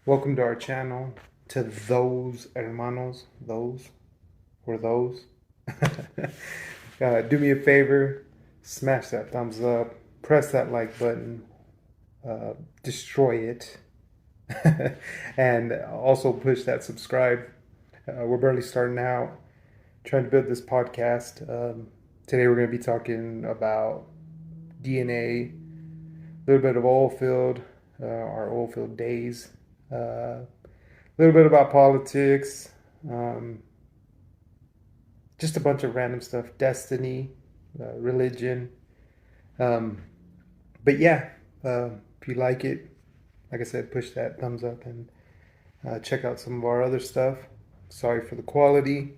Welcome to our channel. To those hermanos, those or those. Do me a favor, smash that thumbs up, press that like button, destroy it, and also push that subscribe. We're barely starting out, trying to build this podcast. Today we're going to be talking about DNA, a little bit of oil field, our oil field days, a little bit about politics, um, just a bunch of random stuff, destiny, religion. Um, but yeah, if you like it, like I said, push that thumbs up and check out some of our other stuff. Sorry for the quality,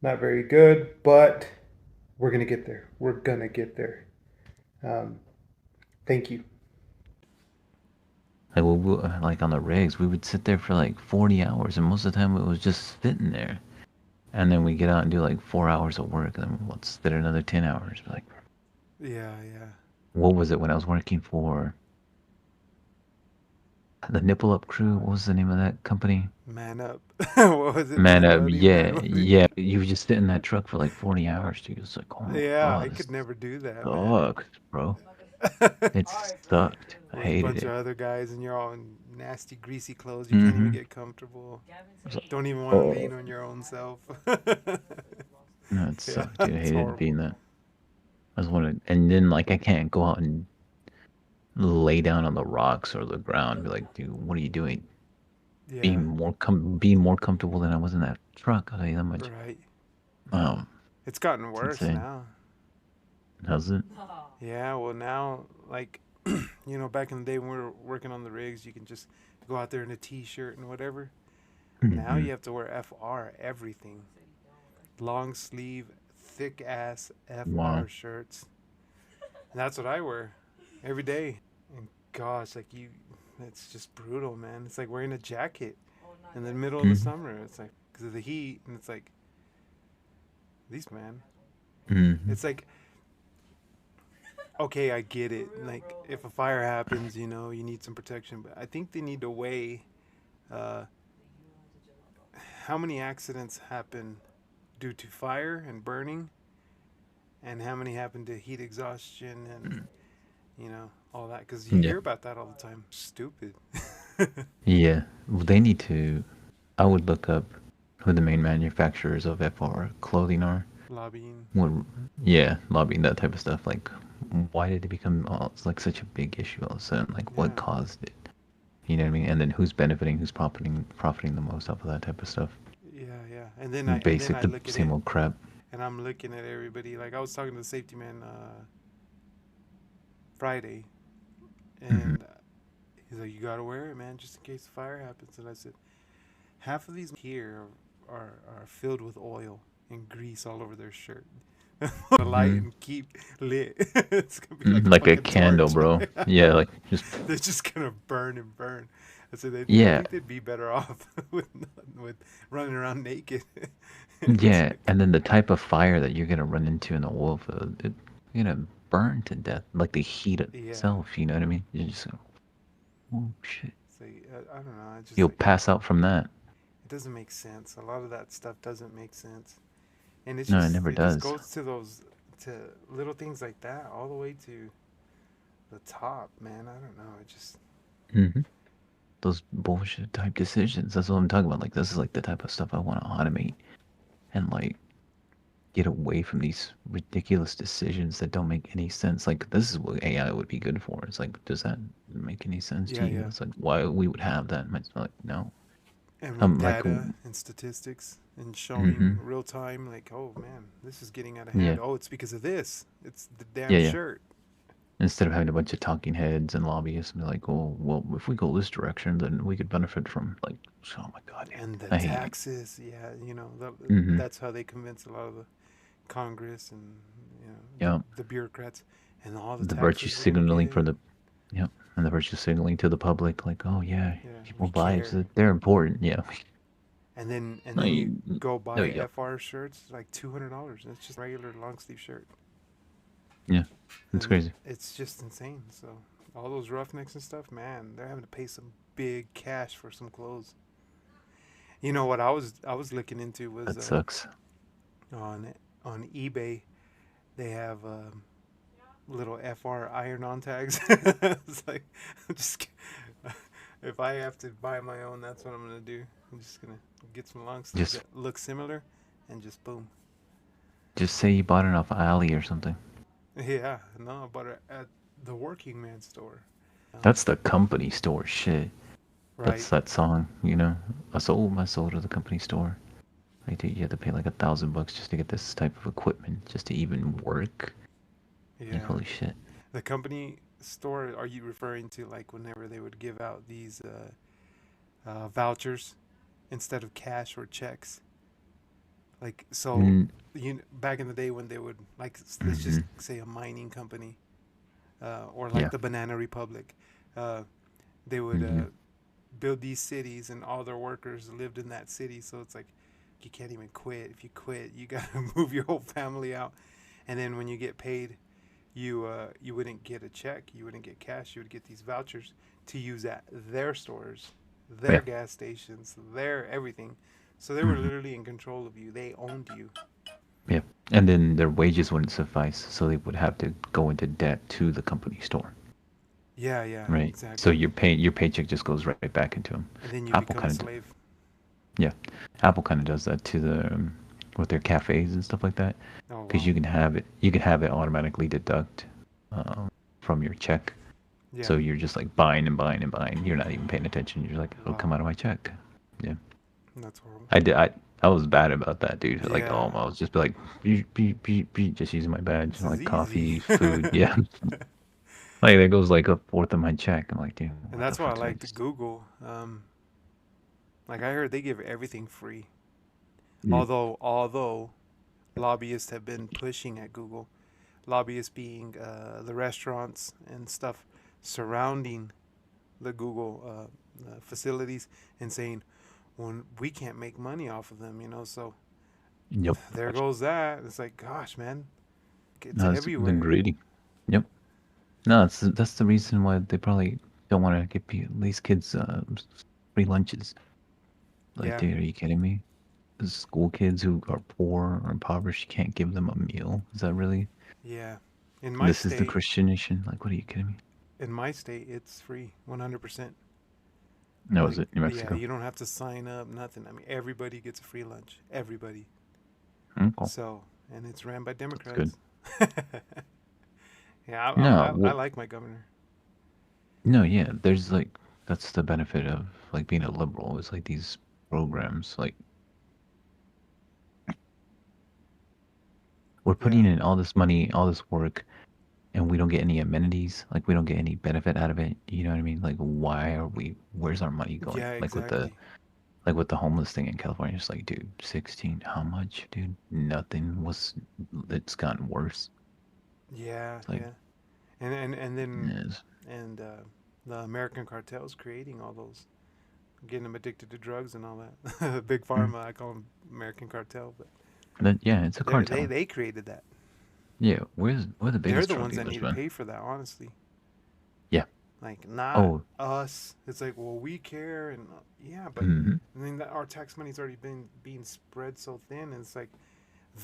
not very good, but we're gonna get there. We're gonna get there. Um, Thank you. Like, like on the rigs, we would sit there for like 40 hours, and most of the time it was just sitting there. And then we get out and do like 4 hours of work, and then we'll sit another 10 hours. Like, Yeah, yeah. what was it when I was working for the Nipple Up Crew? What was the name of that company? Man up. What was it? Man Man Up, Money? yeah, Man Money? yeah. You would just sit in that truck for like 40 hours, dude. It's like, oh my Yeah, I god, this could never do that, man. sucks, bro. It sucked. I With a hated bunch it. of other guys, and you're all in nasty, greasy clothes. You can't even Mm-hmm. get comfortable. It's like, Don't even want to oh, lean on your own self. no, it Yeah, sucked, dude. I it's hated being horrible. that. I was wondering, and then like I can't go out and lay down on the rocks or the ground and be like, dude, what are you doing? Yeah, Being more comfortable than I was in that truck. I'll tell you that much. right. Um, It's gotten it's worse insane. now. How's it? Yeah, well, now, like, back in the day when we were working on the rigs, you can just go out there in a t shirt and whatever. Now Mm-hmm. you have to wear FR everything. Long sleeve, thick ass Wow. FR shirts. And that's what I wear every day. And gosh, like it's just brutal, man. It's like wearing a jacket in the middle of the Mm-hmm. summer. It's like because of the heat, and it's like these man. Mm-hmm. It's like okay, I get it. Like if a fire happens, you need some protection, but I think they need to weigh uh, how many accidents happen due to fire and burning, and how many happen to heat exhaustion and all that because you Yeah. hear about that all the time. Stupid. Yeah. Well, they need to. I would look up who the main manufacturers of FR clothing are. Lobbying. What? Yeah, lobbying that type of stuff. Like, why did it become it's like such a big issue all of a sudden? Like, what Yeah, caused it? You know what I mean? And then who's benefiting? Who's profiting the most off of that type of stuff? yeah, yeah. And then Basic, I the look at same it, old crap. and I'm looking at everybody. Like I was talking to the safety man Friday, Hmm. and he's like, "You gotta wear it, man, just in case a fire happens." And I said, "Half of these here are filled with oil and grease all over their shirt. The light Hmm. and keep lit. It's gonna be like a Like a fucking candle, torch. bro. Yeah, like just They're just gonna burn and burn." I said, I yeah, think they'd be better off with running around naked. It's yeah. like, And then the type of fire that you're gonna run into in the oil field, you're gonna burn to death. Like the heat yeah, itself, you know what I mean? You're just like, oh shit. it's like, I don't know. I just You'll like pass out from that. it doesn't make sense. A lot of that stuff doesn't make sense, and No, it never it just does. goes to those to little things like that all the way to the top, man. I don't know. It just Hmm. Those bullshit type decisions. That's what I'm talking about. Like this is like the type of stuff I want to automate and like get away from these ridiculous decisions that don't make any sense. Like this is what AI would be good for. It's like, does that make any sense to yeah, you? yeah. It's like why we would have that. And it's like no. And with Like, data and statistics and showing mm-hmm. real time, like, oh man, this is getting out of Yeah, hand. Oh, it's because of this. It's the yeah, damn yeah. shirt Instead of having a bunch of talking heads and lobbyists and be like, oh, well, if we go this direction, then we could benefit from like, oh my god, dude, and the I hate it. taxes. Yeah, Mm-hmm. that's how they convince a lot of the Congress and Yeah, the bureaucrats and all the the virtue taxes we're gonna signaling get. for the, yeah, and the virtue signaling to the public, like, oh yeah, Yeah, we people's lives, care. they're important. Yeah, And no, then you go no, buy you don't. FR shirts like $200, and it's just a regular long sleeve shirt, Yeah, it's and crazy. it's just insane. So all those roughnecks and stuff, man, they're having to pay some big cash for some clothes. You know what I was looking into was That sucks. on on eBay they have little FR iron-on tags. It's like I'm just if I have to buy my own, that's what I'm gonna do. I'm just gonna get some long sleeves Just that look similar, and just boom. just say you bought it off Ali or something. Yeah, no, but at the working man store. That's the company store shit. Right. That's that song, you know. I sold my soul to the company store. Like, dude, you have to pay like $1,000 just to get this type of equipment, just to even work. Like, Yeah. holy shit. The company store, are you referring to like whenever they would give out these vouchers instead of cash or checks? Like, so, Mm, back in the day when they would, like, let's mm-hmm. just say a mining company or like Yeah. the Banana Republic, uh, they would Mm-hmm. build these cities and all their workers lived in that city. So it's like, you can't even quit. If you quit, you got to move your whole family out. And then when you get paid, you wouldn't get a check, you wouldn't get cash, you would get these vouchers to use at their stores, their Yeah. gas stations, their everything. So they were Mm-hmm. literally in control of you. They owned you. Yeah. And then their wages wouldn't suffice, so they would have to go into debt to the company store. Yeah, yeah, Right. So exactly. your paycheck just goes right back into them. And then you Apple become a kind of slave. yeah, Apple kind of does that to the with their cafes and stuff like that, Oh because wow. you can have it automatically deduct from your check. Yeah. So you're just like buying and buying and buying. You're not even paying attention. You're like, it'll come Wow. out of my check. Yeah, That's horrible. I did. I was bad about that, dude. Like, Yeah. oh, I was just be like, beep, beep, beep, beep, just using my badge, This is like easy. coffee, food. Yeah, like there goes like a fourth of my check. I'm like, dude, And what the that's why I fuck did I like to just? Google. Like I heard they give everything free. Mm. Although lobbyists have been pushing at Google, lobbyists being the restaurants and stuff surrounding the Google facilities, and saying, well, we can't make money off of them, so Yep. there goes that. It's like, gosh, man, it's No, it's the everywhere. greedy. Yep. No, that's the reason why they probably don't want to give these kids free lunches. Like, Yeah, dude, are you kidding me? The school kids who are poor or impoverished, you can't give them a meal. Is that really? yeah. In my This is the state, Christian nation? Like, what are you kidding me? it's free, 100%. No, is Like, it New yeah, Mexico? you don't have to sign up, nothing. I mean, everybody gets a free lunch. Everybody. Okay, So, and it's ran by that's good. Democrats. Yeah, No, I well, like my governor. no, yeah. There's like that's the benefit of like being a liberal. Is like these programs. Like we're Yeah, putting in all this money, all this work, and we don't get any amenities. Like we don't get any benefit out of it. You know what I mean? Like why are we? Where's our money going? yeah, Like exactly. with the homeless thing in California. It's like, dude, 16. How much, dude? Nothing was. It's gotten worse. Yeah, It's like, yeah. And then yes. and the American cartels creating all those, getting them addicted to drugs and all that. Big Mm. pharma, I call them American cartel, but Yeah, it's a they cartel. they created that. Yeah, where the They're biggest the drug ones that dealers, need to man? pay for that, honestly. Yeah. Like, not Oh. us. It's like, well, we care, and yeah, but Hmm. I mean, our tax money's already been being spread so thin, and it's like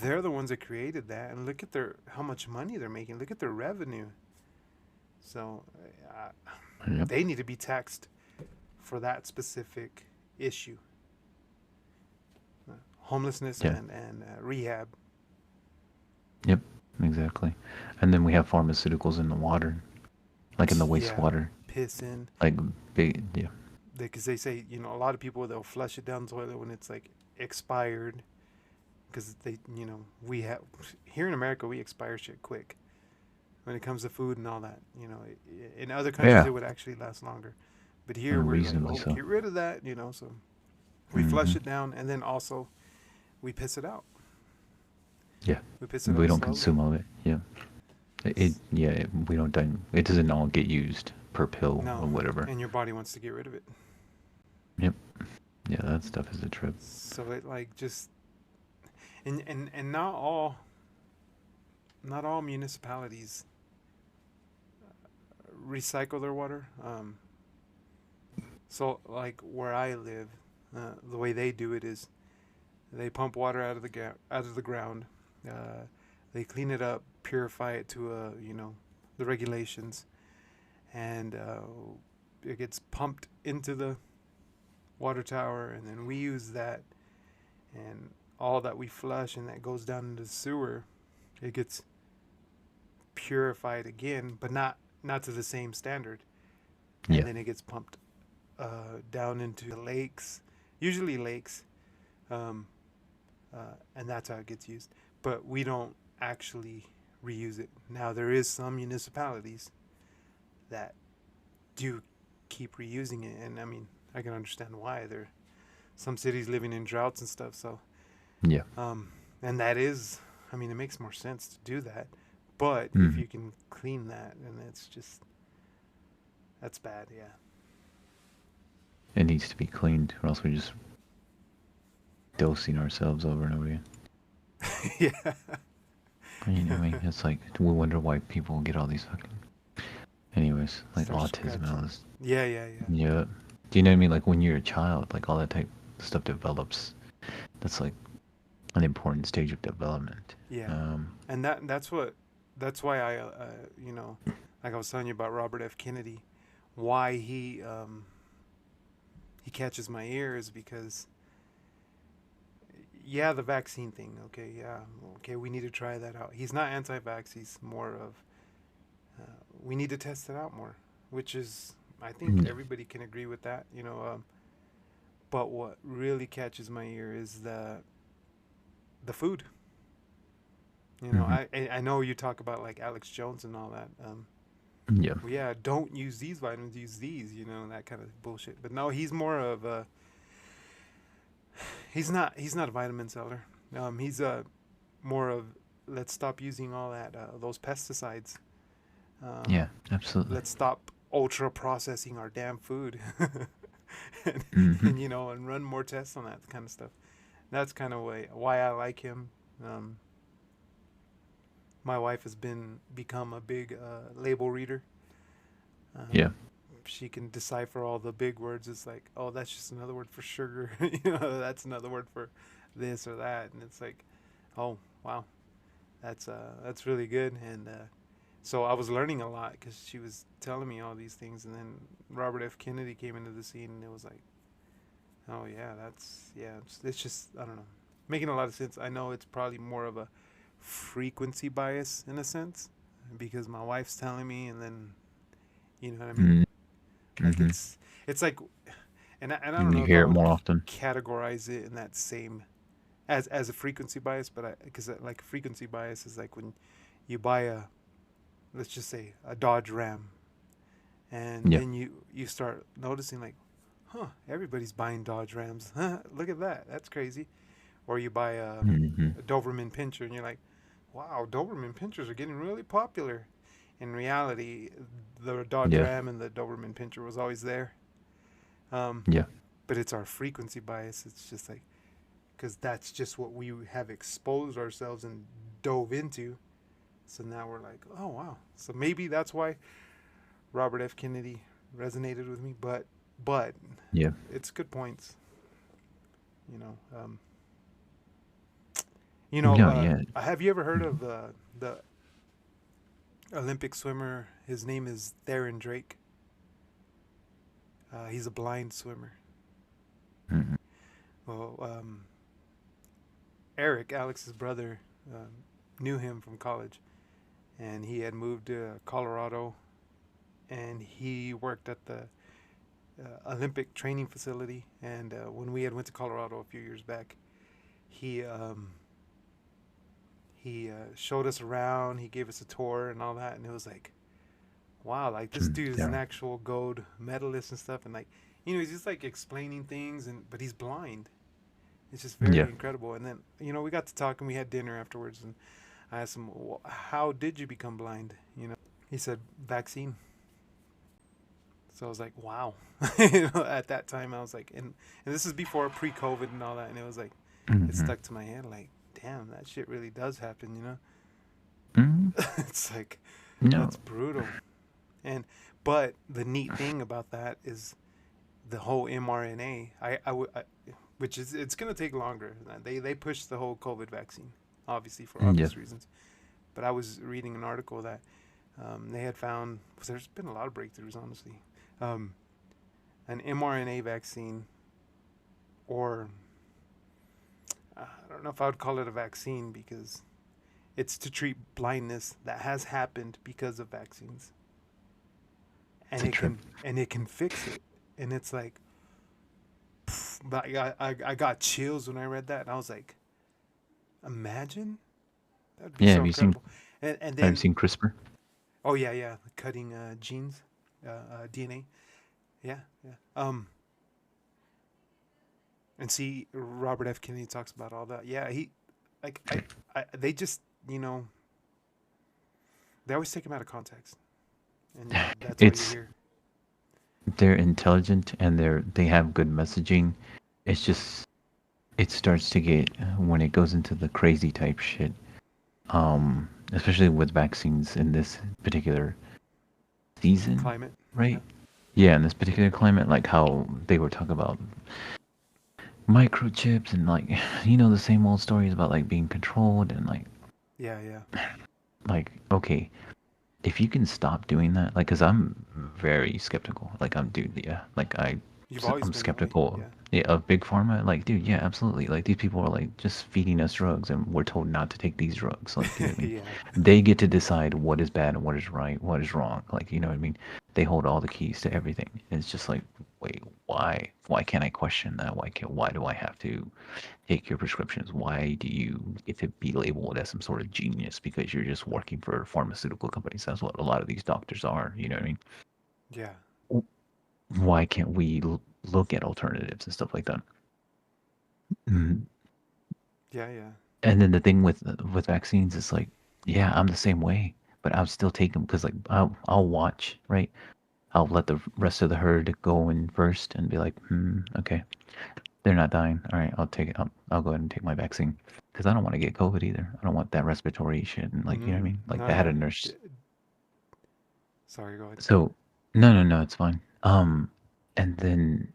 they're the ones that created that, and look at their how much money they're making. Look at their revenue. So Yep. they need to be taxed for that specific issue, homelessness Yeah. and rehab. Yep. Exactly. And then we have pharmaceuticals in the water, like in the Yeah, wastewater, pissing. like big. Yeah. Because they say, a lot of people, they'll flush it down the toilet when it's like expired, because we have, here in America, we expire shit quick when it comes to food and all that. In other countries Yeah. it would actually last longer, but here we're like, Unreasonably oh, so. get rid of that. So we Hmm. flush it down, and then also we piss it out. Yeah. We piss it We out don't slowly. consume all of it. Yeah. Yeah. We don't. It doesn't all get used per pill or No, whatever. and your body wants to get rid of it. Yep. Yeah, that stuff is a trip. So it like just and not all municipalities recycle their water. So like where I live, the way they do it is they pump water out of the ground. Uh, they clean it up, purify it to the regulations, and it gets pumped into the water tower, and then we use that, and all that we flush and that goes down into the sewer, it gets purified again, but not to the same standard, and Yeah. then it gets pumped down into the lakes, usually lakes, um, and that's how it gets used. But we don't actually reuse it. Now there is some municipalities that do keep reusing it, and I mean I can understand why. There, some cities living in droughts and stuff, so Yeah. and that is, I mean, it makes more sense to do that. But if Mm. you can clean that, and it's just that's bad, yeah. It needs to be cleaned, or else we're just dosing ourselves over and over again. Yeah. You know what I mean? It's like we wonder why people get all these fucking. Anyways, like Start autism and all scratching. this. Yeah, yeah, yeah. Yeah. Do you know what I mean? Like when you're a child, like all that type of stuff develops. That's like an important stage of development. Yeah. And that's why I like I was telling you about Robert F. Kennedy, why he catches my ear is because yeah, the vaccine thing, okay, yeah, okay, we need to try that out. He's not anti-vax, he's more of we need to test it out more, which is I think Yeah. everybody can agree with that, but what really catches my ear is the food. Mhm. I know you talk about like Alex Jones and all that. Yeah. Well, yeah, don't use these vitamins, use these, that kind of bullshit. But no, he's more of a he's not a vitamin seller. He's more of let's stop using all that those pesticides. Um, Yeah. Absolutely. let's stop ultra processing our damn food, and, Hmm. and run more tests on that kind of stuff. That's kind of why I like him. Um, my wife has become a big label reader. Yeah. She can decipher all the big words. It's like, oh, that's just another word for sugar. That's another word for this or that, and it's like, oh, wow, that's really good. And so I was learning a lot because she was telling me all these things, and then Robert F. Kennedy came into the scene, and it was like, oh yeah, it's just I don't know, making a lot of sense. I know it's probably more of a frequency bias in a sense because my wife's telling me, and then you know what I mean. Like Mm-hmm. it's like, and I don't And you know if hear I it would more often. categorize it in that same as a frequency bias, but because like frequency bias is like when you buy a, let's just say a Dodge Ram, and Yeah. then you start noticing like, huh, everybody's buying Dodge Rams. Look at that, that's crazy. Or you buy Hmm. a Doberman Pinscher, and you're like, wow, Doberman Pinschers are getting really popular. In reality, the Dodge Yeah. Ram and the Doberman Pinscher was always there. Um, Yeah. but it's our frequency bias. It's just like, because that's just what we have exposed ourselves and dove into. So now we're like, oh, wow. So maybe that's why Robert F. Kennedy resonated with me. But Yeah. it's good points. You know, um, No. Yeah. have you ever heard Mhm. of the Olympic swimmer? His name is Theron Drake. He's a blind swimmer. Mhm. Well, Eric, Alex's brother, knew him from college, and he had moved to Colorado, and he worked at the Olympic training facility. And when we had went to Colorado a few years back, he showed us around. He gave us a tour and all that, and it was like, wow, like this dude is an Yeah. actual gold medalist and stuff, and like, he's just like explaining things, but he's blind. It's just very Yeah. incredible. And then we got to talk, and we had dinner afterwards, and I asked him, well, how did you become blind? He said vaccine. So I was like, wow. At that time I was like, and this is before pre-COVID and all that, and it was like, it Hmm. stuck to my head, like, damn, that shit really does happen. Hmm. It's like, No. that's brutal. And but the neat thing about that is the whole mRNA. Which is it's gonna take longer. They pushed the whole COVID vaccine, obviously for Yeah. obvious reasons. But I was reading an article that they had found. 'Cause there's been a lot of breakthroughs, honestly. Um, an mRNA vaccine, or I don't know if I would call it a vaccine because it's to treat blindness that has happened because of vaccines, and It's a it trip. can fix it. And it's like, but I got chills when I read that, and I was like, imagine that'd be Yeah. so incredible. And Have you then seen CRISPR? oh yeah, cutting genes, DNA. Yeah, yeah. And see, Robert F. Kennedy talks about all that. Yeah, he like they just they always take him out of context, and that's why you It's hear. they're intelligent and they have good messaging. It's just it starts to get when it goes into the crazy type shit. Especially with vaccines in this particular season, Climate. Yeah. right? Yeah, in this particular climate, like how they were talking about microchips and like the same old stories about like being controlled and Yeah, yeah. like okay, if you can stop doing that, like, because I'm very skeptical. Like, I'm, dude, yeah, like, You've always I'm been that way. skeptical, Yeah. yeah, of big pharma. Like, dude, yeah, absolutely. Like, these people are like just feeding us drugs, and we're told not to take these drugs. Like, you know what I mean? Yeah. They get to decide what is bad and what is right, what is wrong. Like, you know what I mean? They hold all the keys to everything. It's just like, wait, why? Why can't I question that? Why do I have to take your prescriptions? Why do you get to be labeled as some sort of genius because you're just working for pharmaceutical companies? That's what a lot of these doctors are. You know what I mean? Yeah. Why can't we look at alternatives and stuff like that? Mhm. Yeah, yeah. And then the thing with vaccines is like, yeah, I'm the same way, but I'll still take them because like I'll watch, right? I'll let the rest of the herd go in first and be like, okay, they're not dying. All right, I'll take it. I'll go ahead and take my vaccine because I don't want to get COVID either. I don't want that respiratory shit and like you know what I Mm-hmm. mean. Like No, I had yeah. a nurse. Sorry, go ahead. So no, it's fine. And then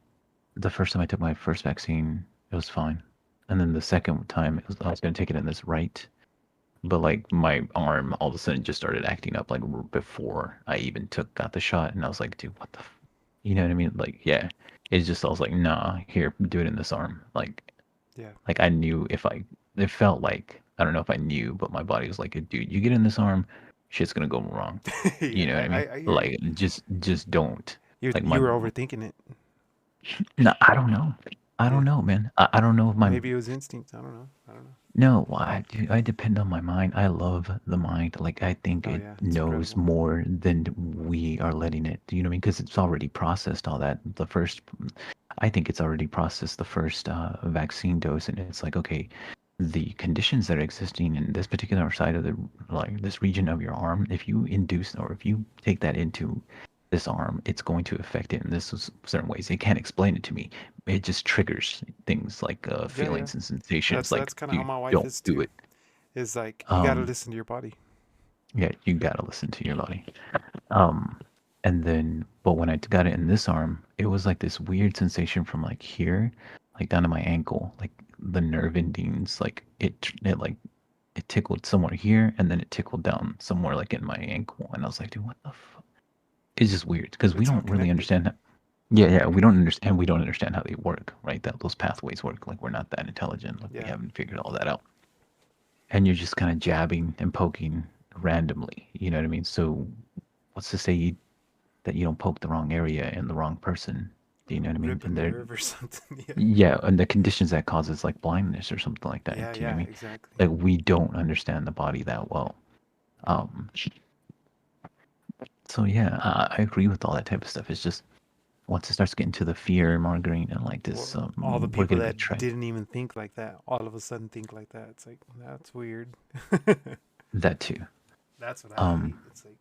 the first time I took my first vaccine, it was fine. And then the second time, I was going to take it in this right, but like my arm all of a sudden just started acting up like before I even got the shot, and I was like, dude, what the, you know what I mean? Like, yeah, it's just I was like, nah, here, do it in this arm. Yeah. Like I knew if it felt like I don't know if I knew, but my body was like, dude, you get in this arm, shit's gonna go wrong. You Yeah, know what I mean? I hear you. Like just don't. Like You my were overthinking it. no, I don't know. I Yeah. don't know, man. I don't know if my Maybe it was instinct. I don't know. I don't know. no. I depend on my mind. I love the mind. Like I think Oh it yeah, it's knows incredible. more than we are letting it. Do you know what I mean? Because it's already processed all that. I think it's already processed the first vaccine dose, and it's like okay, the conditions that are existing in this particular side of the like this region of your arm, if you induce or if you take that into this arm, it's going to affect it in certain ways. They can't explain it to me. It just triggers things like Yeah, yeah. feelings and sensations. Like, That's kind of how dude, my wife don't is do too. it. Is like you got to Um, listen to your body. yeah, you gotta listen to your body. Um, and then, but when I got it in this arm, it was like this weird sensation from like here, like down to my ankle, like the nerve endings, like it like it tickled somewhere here, and then it tickled down somewhere like in my ankle, and I was like, dude, what the fuck? It's just weird because we It's all don't really connected. understand. Yeah, we don't understand how they work, right? That those pathways work. Like we're not that intelligent. Like we Yeah. haven't figured all that out. And you're just kind of jabbing and poking randomly. You know what I mean? So what's to say that you don't poke the wrong area and the wrong person? Do you know what I mean? Rip a And they're nerve or something. Yeah. yeah, and the conditions that causes like blindness or something like that. Yeah, Do you know what yeah, I mean? exactly. Like we don't understand the body that well. Um, so yeah, I agree with all that type of stuff. It's just once it starts getting to the fear mongering and like this, Or all the we're people gonna get that tracked. didn't even think like that, all of a sudden think like that. It's like that's weird. That too. That's what I hate. Um, It's like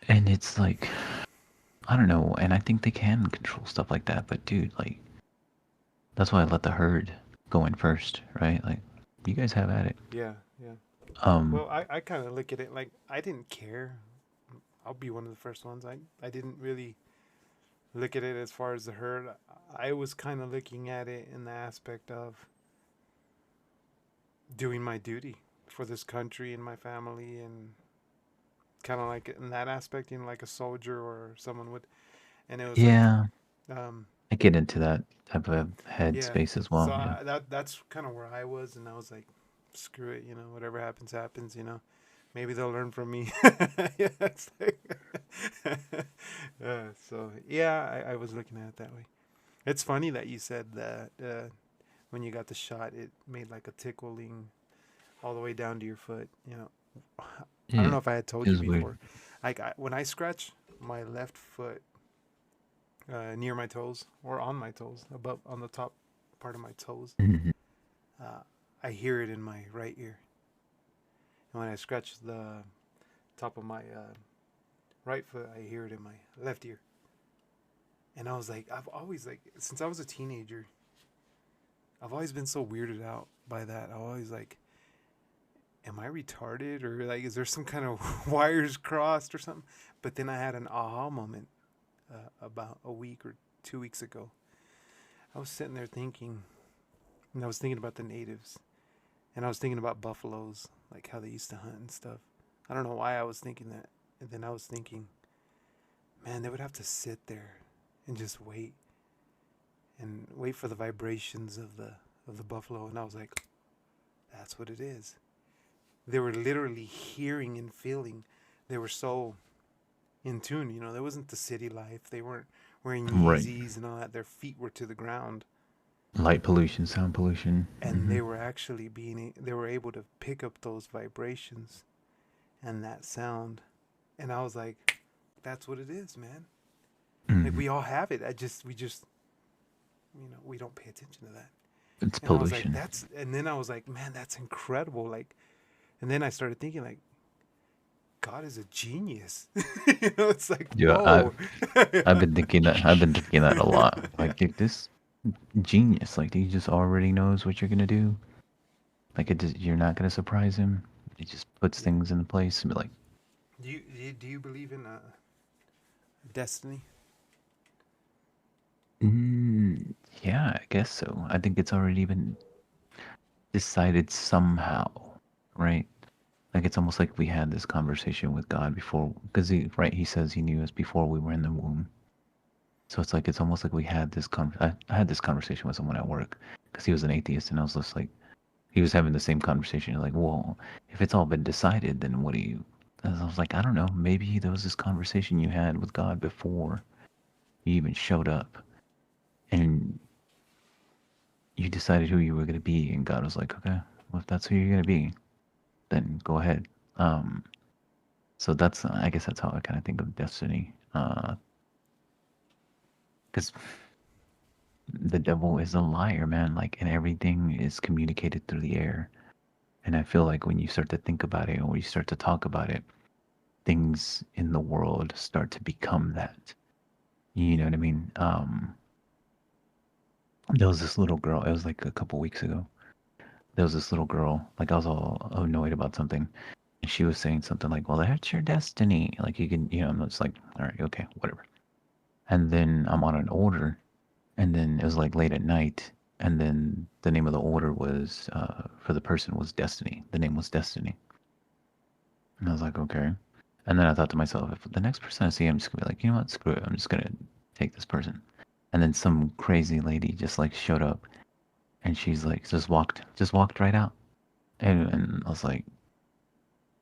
and it's like I don't know, and I think they can control stuff like that, but dude, like that's why I let the herd go in first, right? Like you guys have at it. yeah, yeah. Um, Well, I kind of look at it like I didn't care. I'll be one of the first ones. I didn't really look at it as far as the hurt. I was kind of looking at it in the aspect of doing my duty for this country and my family, and kind of like in that aspect, like a soldier or someone would. And it was like, Yeah, um, I get into that type of yeah. headspace as So well. Yeah. that's kind of where I was, and I was like, screw it, whatever happens, happens. Maybe they'll learn from me. Yeah, it's like, so yeah, I was looking at it that way. It's funny that you said that when you got the shot, it made like a tickling all the way down to your foot. I don't Yeah, know if I had told it you was weird. before. Like when I scratch my left foot near my toes or on my toes, above on the top part of my toes, Mhm. uh, I hear it in my right ear. And when I scratch the top of my right foot, I hear it in my left ear. And I was like, I've always like since I was a teenager, I've always been so weirded out by that. I always like, am I retarded or like, is there some kind of wires crossed or something? But then I had an aha moment about a week or 2 weeks ago. I was sitting there thinking, and I was thinking about the natives, and I was thinking about buffaloes, like how they used to hunt and stuff. I don't know why I was thinking that. And then I was thinking, man, they would have to sit there and just wait and wait for the vibrations of the buffalo. And I was like, that's what it is. They were literally hearing and feeling. They were so in tune. There wasn't the city life. They weren't wearing Right. Yeezys and all that. Their feet were to the ground, Light pollution, sound pollution. and they were actually they were able to pick up those vibrations and that sound. And I was like, that's what it is, man. Like Hmm. we all have it. We just we don't pay attention to that. It's And I was like, pollution. and then I was like, man, that's incredible. Like, and then I started thinking like, God is a genius. It's like, Yeah, whoa. I've been thinking that. I've been thinking that a lot. Like, dude, this genius. Like, he just already knows what you're gonna do. Like, you're not gonna surprise him. He just puts Yeah. things into place and be like, Do you believe in destiny? mm, yeah, I guess so. I think it's already been decided somehow, right? Like, it's almost like we had this conversation with God before, because he says he knew us before we were in the womb. So it's like it's almost like we had this I had this conversation with someone at work because he was an atheist, and I was just like, he was having the same conversation. Like, well, if it's all been decided, then what do you? And I was like, I don't know. Maybe there was this conversation you had with God before you even showed up, and you decided who you were gonna be, and God was like, okay, well, if that's who you're gonna be, then go ahead. Um, so that's I guess that's how I kind of think of destiny. Because the devil is a liar, man. Like, and everything is communicated through the air. And I feel like when you start to think about it or you start to talk about it, things in the world start to become that. You know what I mean? There was this little girl. It was like a couple weeks ago. There was this little girl. Like, I was all annoyed about something, and she was saying something like, "Well, that's your destiny." Like, you can, I'm just like, "All right, okay, whatever." And then I'm on an order, and then it was like late at night, and then the name of the order was for the person was Destiny. The name was Destiny, and I was like, okay. And then I thought to myself, if the next person I see, I'm just gonna be like, you know what, screw it, I'm just gonna take this person. And then some crazy lady just like showed up, and she's like, just walked right out, and I was like,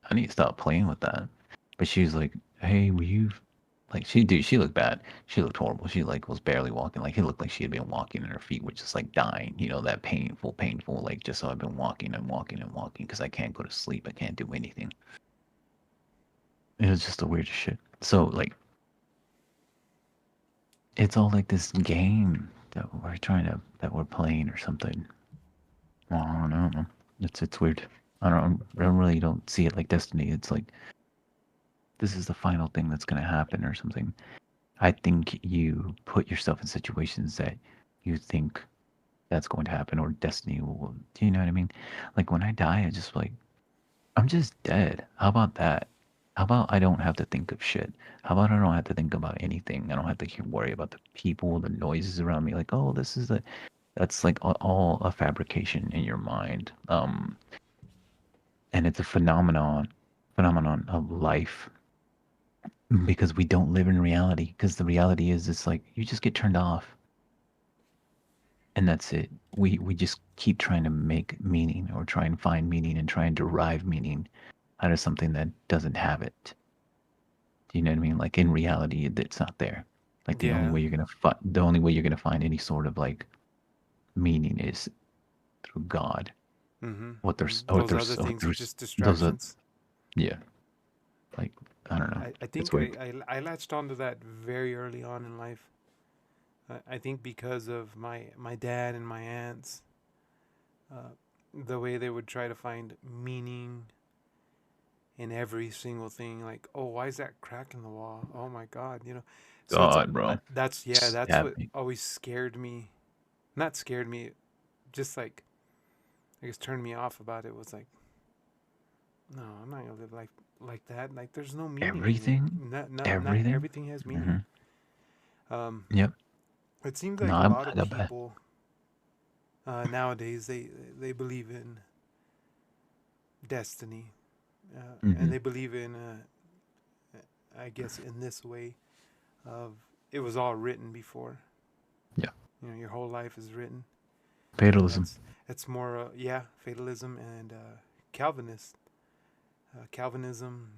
I need to stop playing with that. But she was like, hey, will you like she looked bad. She looked horrible. She like was barely walking. Like it looked like she had been walking and her feet were just like dying. That painful, like just so I've been walking and walking and walking because I can't go to sleep. I can't do anything. It was just the weirdest shit. So like it's all like this game that we're playing or something. I don't know. It's weird. I don't really see it like destiny. It's like this is the final thing that's gonna happen or something. I think you put yourself in situations that you think that's going to happen or destiny will. Do you know what I mean? Like when I die, I just like, I'm just dead. How about that? How about I don't have to think of shit? How about I don't have to think about anything? I don't have to worry about the people, the noises around me. Like, oh, this is the that's like all a fabrication in your mind. And it's a phenomenon of life because we don't live in reality. Because the reality is, it's like you just get turned off, and that's it. We just keep trying to make meaning or try and find meaning and try and derive meaning out of something that doesn't have it. Do you know what I mean? Like in reality, it's not there. Like Yeah. the only way you're gonna find any sort of like meaning is through God. Mm-hmm. What there's or Those other there's or things are there's just those are distractions. yeah. Like I don't know. I It's think weird. I latched onto that very early on in life. I think because of my dad and my aunts, uh, the way they would try to find meaning in every single thing. Like, oh, why is that crack in the wall? Oh my God, you know. So it's God, bro. that's Stab what me. always scared me. Not scared me, just like I guess turned me off about it. Was like, no, I'm not gonna live like that. Like, there's no meaning in it. Everything? Not Everything? everything has meaning. Hmm. Um, Yep. it seems No, like a lot I of got bad. people nowadays they believe in destiny, and Hmm. they believe in I guess in this way of it was all written before. Yeah. You know, your whole life is written, and Fatalism. that's more yeah, fatalism and Calvinist. Calvinism,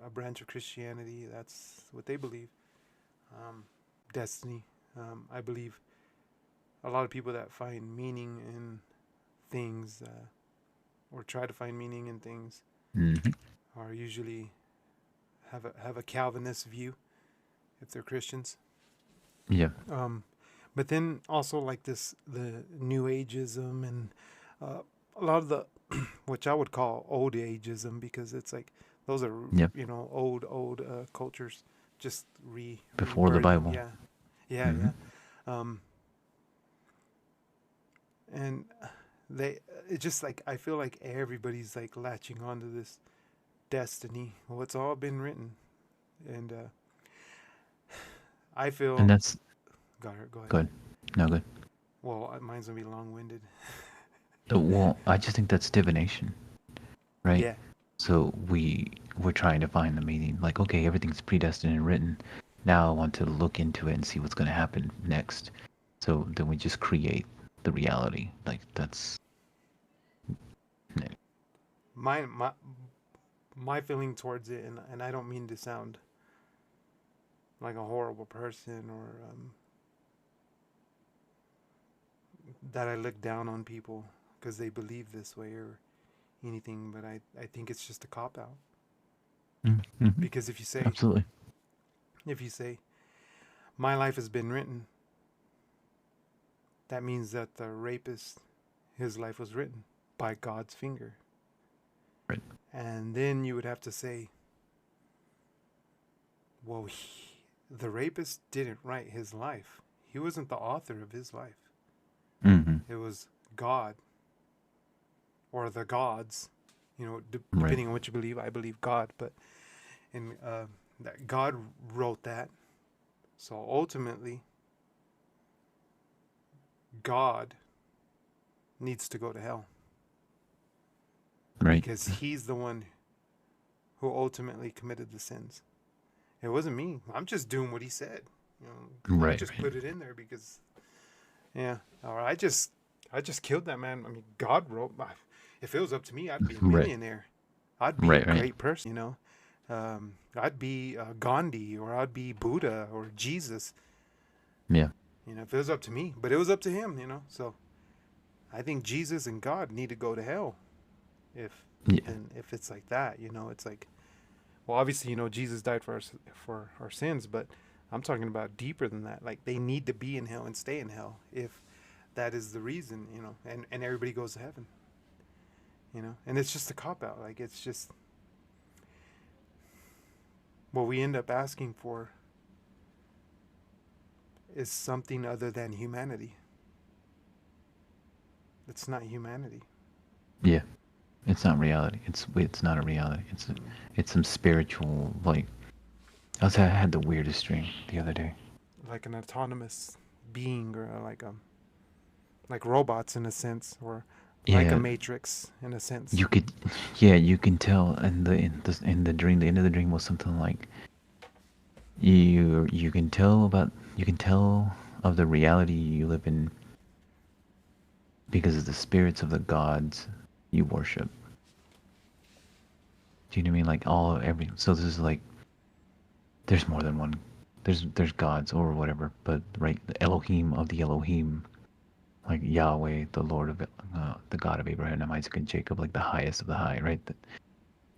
a branch of Christianity, that's what they believe. Um, destiny. I believe a lot of people that find meaning in things or try to find meaning in things Hmm. are usually have a Calvinist view if they're Christians. Yeah. Um, but then also like this, the New Ageism and uh, a lot of the, which I would call old ageism because it's like those are Yep. old cultures just Before the rebirthing. Bible. Yeah, yeah, Hmm. yeah. Um, and they it's just like I feel like everybody's like latching onto this destiny. Well, it's all been written, and I And feel. that's Go ahead. good. No good. Well, mine's gonna be long-winded. Well, I just think that's divination, right? Yeah. So we're trying to find the meaning. Like, okay, everything's predestined and written. Now I want to look into it and see what's going to happen next. So then we just create the reality. Like that's my my my feeling towards it, and I don't mean to sound like a horrible person or that I look down on people because they believe this way or anything, but I think it's just a cop out. mm-hmm. Because Absolutely if you say my life has been written, that means that the rapist, his life was written by God's finger. right. And then you would have to say, well, the rapist didn't write his life. He wasn't the author of his life. Mm-hmm. It was God or the gods, you know, Right. depending on what you believe. I believe God, but in that God wrote that. So ultimately, God needs to go to hell Right. because he's the one who ultimately committed the sins. It wasn't me. I'm just doing what he said. You know, I Right. just Right. put it in there because yeah. Or I just killed that man. I mean, God wrote. If it was up to me, I'd be a Right. millionaire. I'd be a Right. Right. great person. You know, I'd be Gandhi or I'd be Buddha or Jesus. Yeah. You know, if it was up to me, but it was up to him. You know, so I think Jesus and God need to go to hell if Yeah. and if it's like that. You know, it's like well, obviously, you know, Jesus died for our sins, but I'm talking about deeper than that. Like they need to be in hell and stay in hell if that is the reason, you know, and everybody goes to heaven, you know, and it's just a cop out. Like it's just what we end up asking for is something other than humanity. It's not humanity. Yeah. It's not reality. It's not a reality. It's some spiritual like. I had the weirdest dream the other day. Like an autonomous being, or like robots in a sense, or like a Yeah, matrix in a sense. you could, yeah, you can tell in the dream. The end of the dream was something like you can tell of the reality you live in because of the spirits of the gods you worship. Do you know what I mean? Like all every. So this is like there's more than one. There's gods or whatever, but right, the Elohim of the Elohim, like Yahweh, the Lord of the God of Abraham, Isaac, and Jacob, like the highest of the high, right?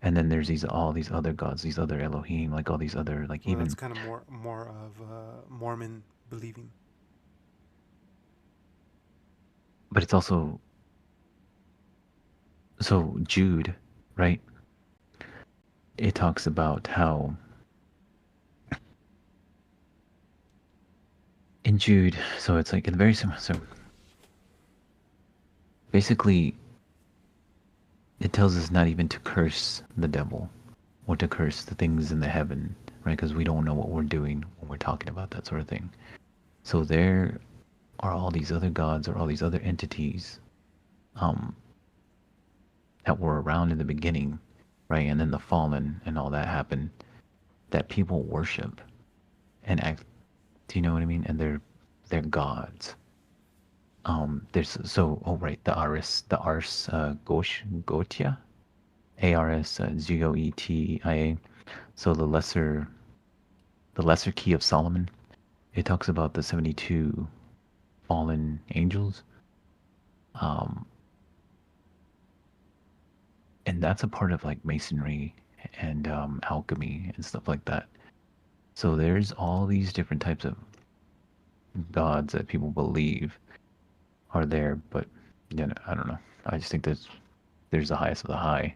And then there's all these other gods, these other Elohim, like all these other, like Well, that's even, kind of more of Mormon believing. but it's also so Jude, right? It talks about how in Jude, so it's like it's very similar. So basically, it tells us not even to curse the devil or to curse the things in the heaven, right? Because we don't know what we're doing when we're talking about that sort of thing. So there are all these other gods or all these other entities um, that were around in the beginning, right? And then the fallen and all that happened that people worship and act. Do you know what I mean? And they're gods. There's so oh right, the Ars Goetia, Ars Goetia. So the lesser key of Solomon. It talks about the 72 fallen angels. Um, and that's a part of like masonry and alchemy and stuff like that. So there's all these different types of gods that people believe are there, but I don't know. I just think there's the highest of the high,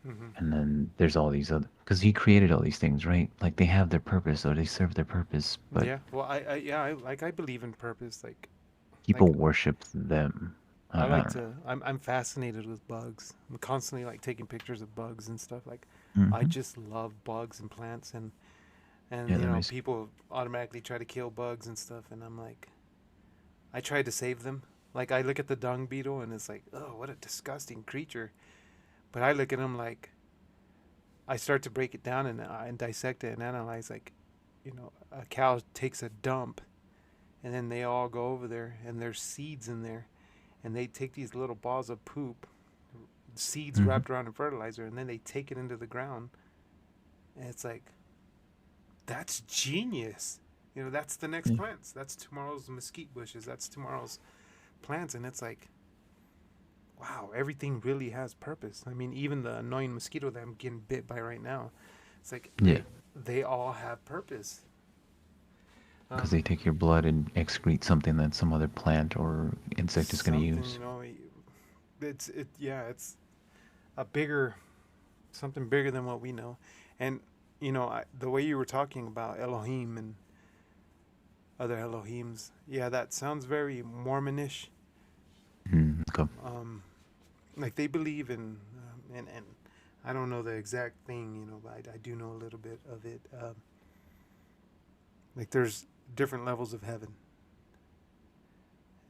Hmm. and then there's all these other because he created all these things, right? Like they have their purpose, or they serve their purpose, but Yeah. Well, I believe in purpose. Like people worship them. I I like don't to. I'm fascinated with bugs. I'm constantly like taking pictures of bugs and stuff. Like know. I just love bugs and plants, and Yeah, that makes. people automatically try to kill bugs and stuff, and I'm like, I try to save them. Like I look at the dung beetle and it's like, oh, what a disgusting creature. But I look at them like I start to break it down and dissect it and analyze. Like, a cow takes a dump, and then they all go over there, and there's seeds in there, and they take these little balls of poop, seeds Hmm. wrapped around in fertilizer, and then they take it into the ground, and it's like, that's genius. That's the next Yeah. plants. That's tomorrow's mesquite bushes. That's tomorrow's plants, and it's like, wow, everything really has purpose. I mean, even the annoying mosquito that I'm getting bit by right now, it's like Yeah, they all have purpose. because Um, they take your blood and excrete something that some other plant or insect is going to something, use. it's a bigger something bigger than what we know, and the way you were talking about Elohim and other Elohims, yeah, that sounds very Mormonish. Okay. Um, like they believe in, and I don't know the exact thing, but I do know a little bit of it. Like there's different levels of heaven,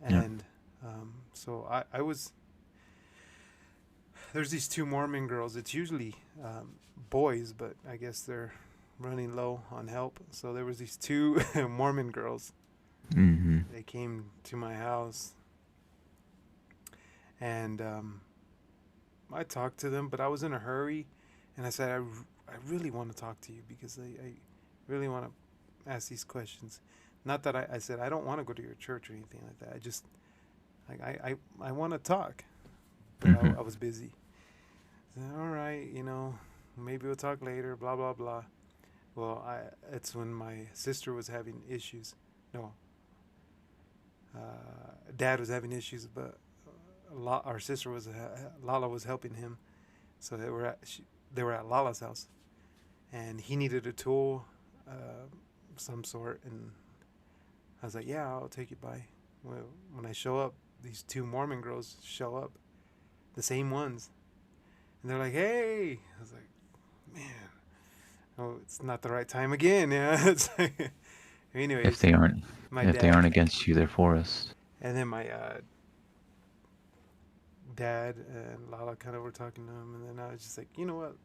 Yeah. and so I was there's these two Mormon girls. It's usually boys, but I guess they're running low on help. So there was these two Mormon girls. Mm-hmm. They came to my house, and I talked to them, but I was in a hurry, and I said, I really want to talk to you because I really want to ask these questions. Not that I said I don't want to go to your church or anything like that. I just like I want to talk, but Mm-hmm. I was busy. I said, all right, maybe we'll talk later. Blah blah blah. Well, it's when my sister was having issues. No, dad was having issues, but our sister was Lala was helping him. So they were at Lala's house, and he needed a tool, some sort, and I was like, yeah, I'll take it by. Well, when I show up, these two Mormon girls show up, the same ones, And they're like, hey. I was like, man, oh, it's not the right time again. Yeah. It's like, If anyways, they aren't, my if they dad, aren't against you, they're for us. and then my dad and Lala kind of were talking to him, and then I was just like, you know what?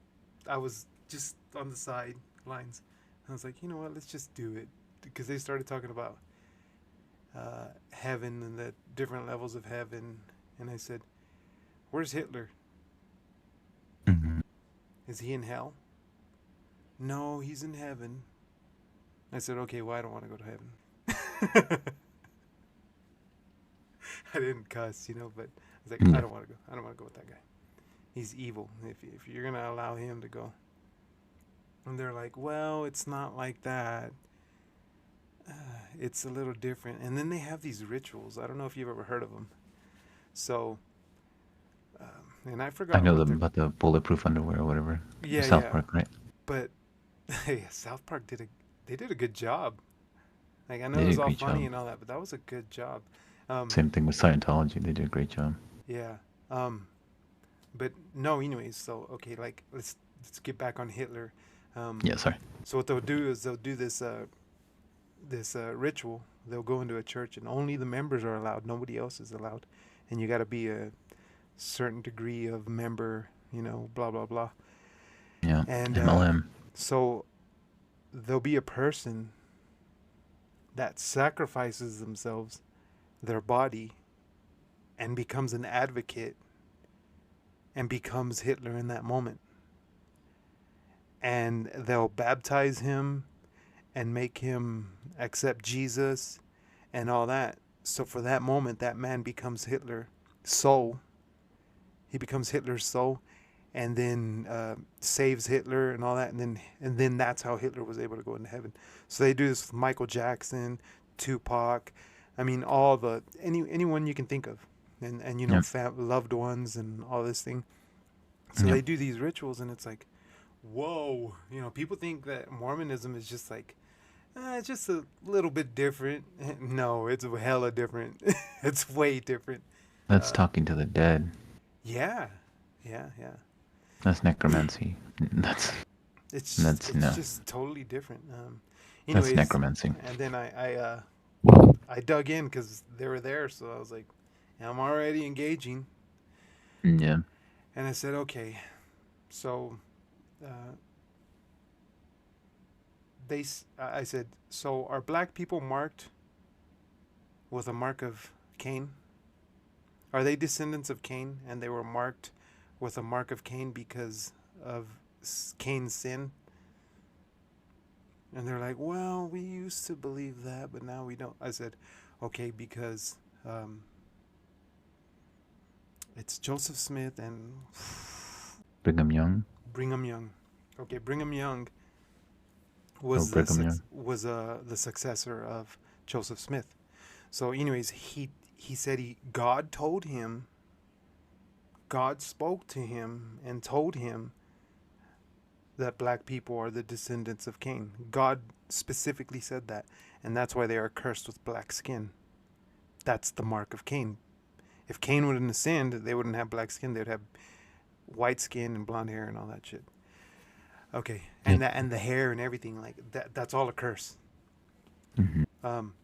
I was just on the sidelines. I was like, you know what? Let's just do it, because they started talking about heaven and the different levels of heaven, and I said, "Where's Hitler? Hmm. Is he in hell?" "No, he's in heaven." I said, "Okay, well, I don't want to go to heaven." I didn't cuss, but I was like, I Yeah. don't want to go. I don't want to go with that guy. He's evil. If you're gonna allow him to go, and they're like, well, it's not like that. It's a little different. And then they have these rituals. I don't know if you've ever heard of them. So, and I I forgot know what them they're. about the bulletproof underwear or whatever. Yeah, South yeah. Park, right? But hey, South Park they did a good job. Like, I know They it did was a all great funny job. and all that, but that was a good job. Um, Same thing with Scientology. They did a great job. yeah. Um, but no, anyways. So okay, like let's get back on Hitler. Um, Yeah, sorry. so what they'll do is they'll do this ritual. They'll go into a church and only the members are allowed. Nobody else is allowed, and you got to be a certain degree of member. Blah blah blah. Yeah, And MLM. so there'll be a person that sacrifices themselves, their body, and becomes an advocate and becomes Hitler in that moment. And they'll baptize him and make him accept Jesus and all that. So for that moment, that man becomes Hitler soul. He becomes Hitler's soul, and then saves Hitler and all that, and then that's how Hitler was able to go into heaven. So they do this with Michael Jackson, Tupac. I mean, all anyone you can think of, and Yeah, loved ones and all this thing. So yeah. they do these rituals, and it's like, whoa. People think that Mormonism is just like, it's just a little bit different. No, it's hella different. It's way different. That's Uh, talking to the dead. yeah, yeah, yeah. That's necromancy. That's It's just that's it's no. just totally different. That's Anyways, necromancy. and then I dug in because they were there, so I was like, I'm already engaging, Yeah. and I said, okay, so uh, I said, so are black people marked with a mark of Cain? Are they descendants of Cain, and they were marked with a mark of Cain because of Cain's sin? And they're like, well, we used to believe that, but now we don't. I said, okay, because um, it's Joseph Smith and Brigham Young Brigham Young. Okay, Brigham Young or was Brigham Young. the successor of Joseph Smith. So, anyways, he said God told him, God spoke to him and told him that black people are the descendants of Cain. God specifically said that, and that's why they are cursed with black skin. That's the mark of Cain. If Cain wouldn't have sinned, they wouldn't have black skin. They would have white skin and blonde hair and all that shit. Okay, Yeah. and the hair and everything like that. That's all a curse. Hmm. Um,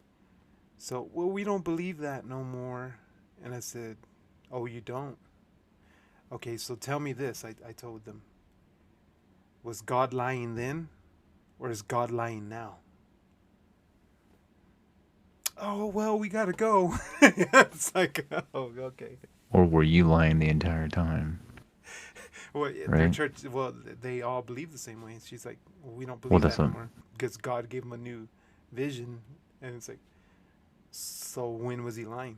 so well, we don't believe that no more. And I said, oh, you don't? Okay, so tell me this. I told them, was God lying then, or is God lying now? Oh well, we gotta go. It's like, oh, okay. Or were you lying the entire time? Well, their Right. church, well, they all believe the same way. She's like, well, we don't Well, believe that's that no a more because God gave him a new vision, and it's like, so when was he lying?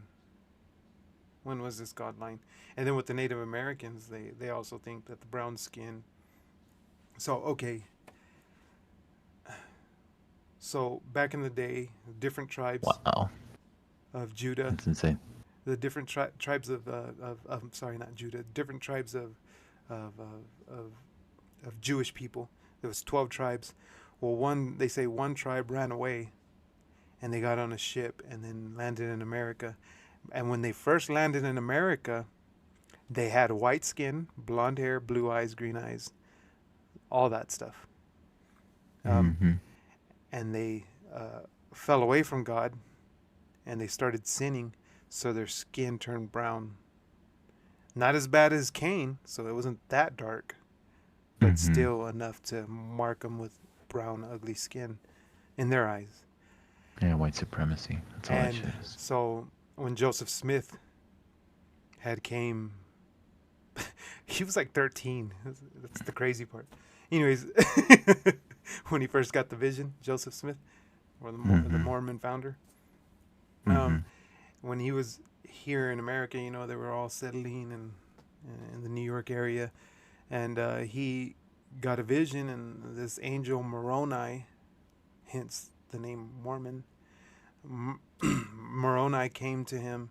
When was this God lying? And then with the Native Americans, they also think that the brown skin. So okay, so back in the day, different tribes wow. of Judah, That's insane. the different tribes of sorry, not Judah, different tribes of, of of of Jewish people. There was 12 tribes. Well, they say one tribe ran away, and they got on a ship and then landed in America. And when they first landed in America, They had white skin, blonde hair, blue eyes, green eyes, all that stuff. Um, Mm-hmm. and they fell away from God and they started sinning, so their skin turned brown. Not as bad as Cain, so it wasn't that dark, but Mm-hmm. still enough to mark them with brown, ugly skin in their eyes. Yeah, white supremacy. That's all that And shit is. so when Joseph Smith had came, he was like 13. That's the crazy part. Anyways, when he first got the vision, Joseph Smith, or the Mm-hmm. Mormon founder, Mm-hmm. um, when he was here in America, they were all settling in the New York area, and he got a vision, and this angel Moroni, hence the name Mormon, Moroni came to him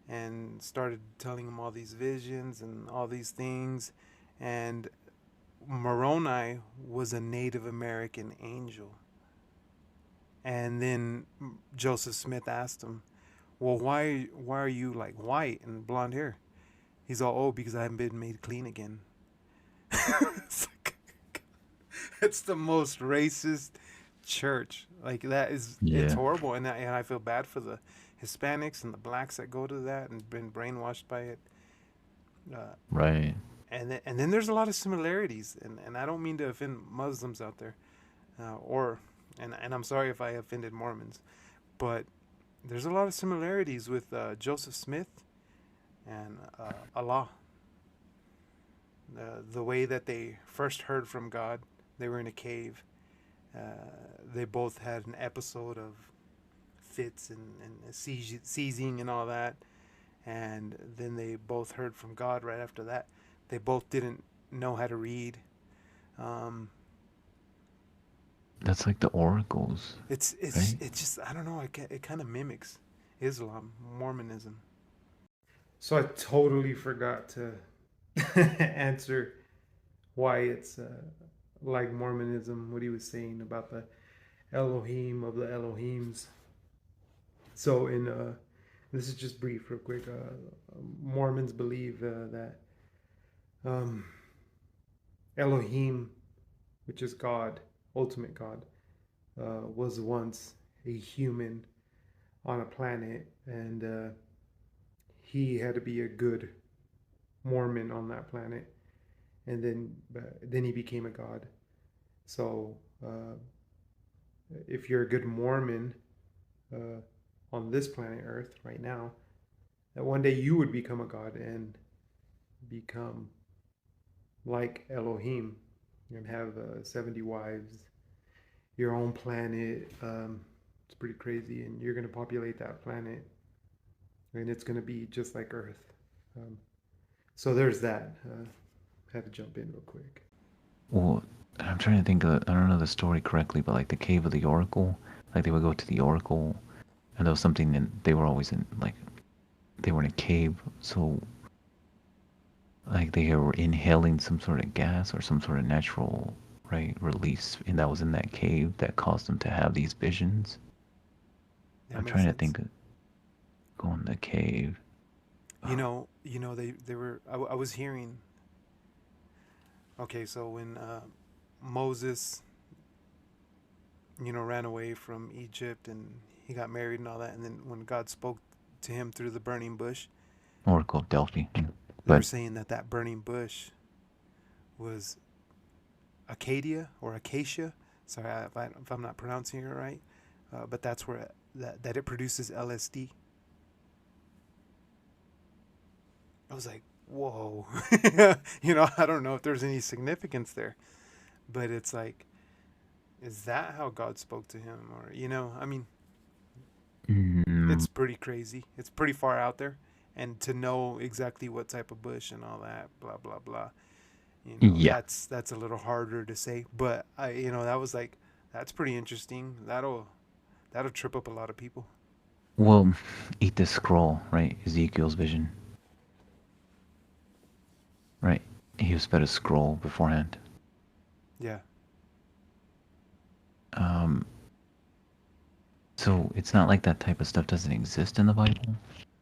and started telling him all these visions and all these things, and Moroni was a Native American angel. And then Joseph Smith asked him, "Well, why are you like white and blonde hair?" He's all, "Oh, because I haven't been made clean again." It's like, it's the most racist church. Like that is it's Yeah. horrible, and I feel bad for the Hispanics and the blacks that go to that and been brainwashed by it. Uh, Right. and then there's a lot of similarities, and I don't mean to offend Muslims out there, or and I'm sorry if I offended Mormons, but there's a lot of similarities with Joseph Smith and Allah. The way that they first heard from God, they were in a cave. Uh, they both had an episode of fits and seizing and all that, and then they both heard from God right after that. They both didn't know how to read. Um, That's like the oracles, it's right? it's just I don't know. It kind of mimics Islam, Mormonism. So I totally forgot to answer why it's like Mormonism, what he was saying about the Elohim of the Elohims. So in this is just brief, real quick. Mormons believe that um, Elohim, which is God, ultimate God, was once a human on a planet, and he had to be a good Mormon on that planet, and then he became a god. So if you're a good Mormon uh, on this planet Earth right now, that one day you would become a god and become like Elohim and have 70 wives, your own planet. It's pretty crazy, and you're gonna populate that planet, and it's gonna be just like Earth. Um, so there's that. Had to jump in real quick. Well, I'm trying to think of, I don't know the story correctly, but like the cave of the oracle, like they would go to the oracle, and there was something, and they were always in, like, they were in a cave, so like they were inhaling some sort of gas or some sort of natural, right, release, and that was in that cave that caused them to have these visions. That I'm makes trying to sense. think of going in the cave. They were. I was hearing. Okay, so when Moses, ran away from Egypt and he got married and all that, and then when God spoke to him through the burning bush, Oracle of Delphi. they were But saying that that burning bush was Acadia or Acacia. Sorry if I'm not pronouncing it right, but that's where that it produces LSD. I was like, whoa. I don't know if there's any significance there, but it's like, is that how God spoke to him? Or, I mean, mm, it's pretty crazy. It's pretty far out there. And to know exactly what type of bush and all that, blah, blah, blah, yeah. that's a little harder to say. But that was like, that's pretty interesting. That'll trip up a lot of people. Well, eat this scroll, right? Ezekiel's vision, right? He was fed a scroll beforehand. Yeah. Um, so it's not like that type of stuff doesn't exist in the Bible,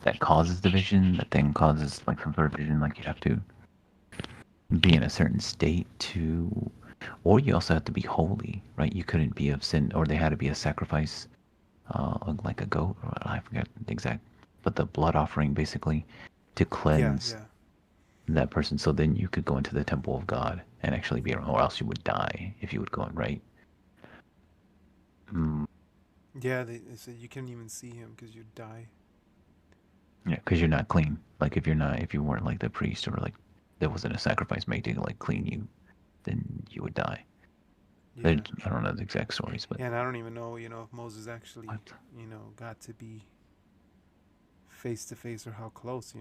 that causes division, that then causes like some sort of division, like you have to be in a certain state to, or you also have to be holy, right? You couldn't be of sin, or they had to be a sacrifice, like a goat, or I forget the exact, but the blood offering basically to Yeah, cleanse yeah, that person. So then you could go into the temple of God and actually be around, or else you would die if you would go in, right? Mm, yeah. They said you couldn't even see him because you'd die. yeah, because you're not clean. Like if you're not, if you weren't like the priest or like there wasn't a sacrifice made to like clean you, then you would die. Yeah, I don't know the exact stories, but yeah. And I don't even know, if Moses actually, what? got to be face to face or how close.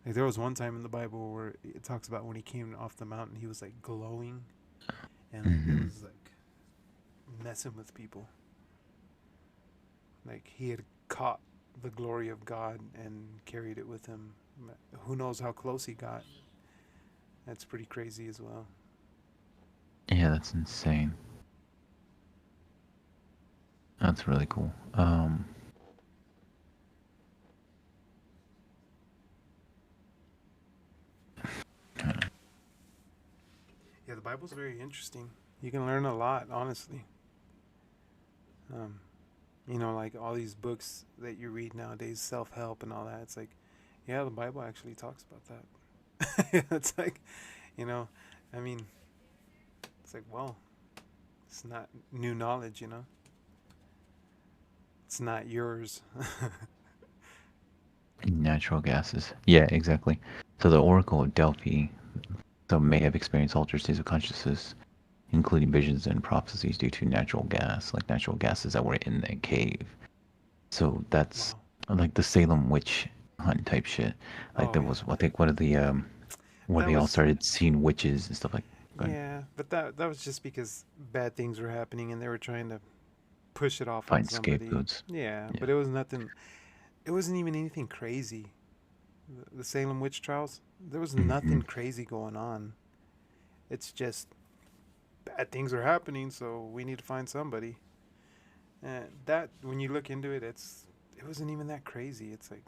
Like there was one time in the Bible where it talks about when he came off the mountain, he was like glowing and like it Hmm. was like messing with people. Like he had caught the glory of God and carried it with him. Who knows how close he got? That's pretty crazy as well. Yeah, that's insane. That's really cool. Yeah, the Bible's very interesting. You can learn a lot, honestly. Um, like all these books that you read nowadays, self help and all that. It's like, yeah, the Bible actually talks about that. It's like, you know, I mean, it's like, well, it's not new knowledge. It's not yours. Natural gases. Yeah, exactly. So the Oracle of Delphi, so may have experienced altered states of consciousness, including visions and prophecies due to natural gas, like natural gases that were in that cave. So that's Wow. like the Salem witch hunt type shit. Like Oh, there yeah. was, I think, what are the where That they all was, started seeing witches and stuff like. Go ahead. yeah, but that was just because bad things were happening and they were trying to push it off on Find somebody. scapegoats. Yeah, Yeah. but it was nothing. It wasn't even anything crazy. The Salem witch trials, there was Hmm. nothing crazy going on. It's just bad things are happening, so we need to find somebody. And that, when you look into it, it wasn't even that crazy. It's like,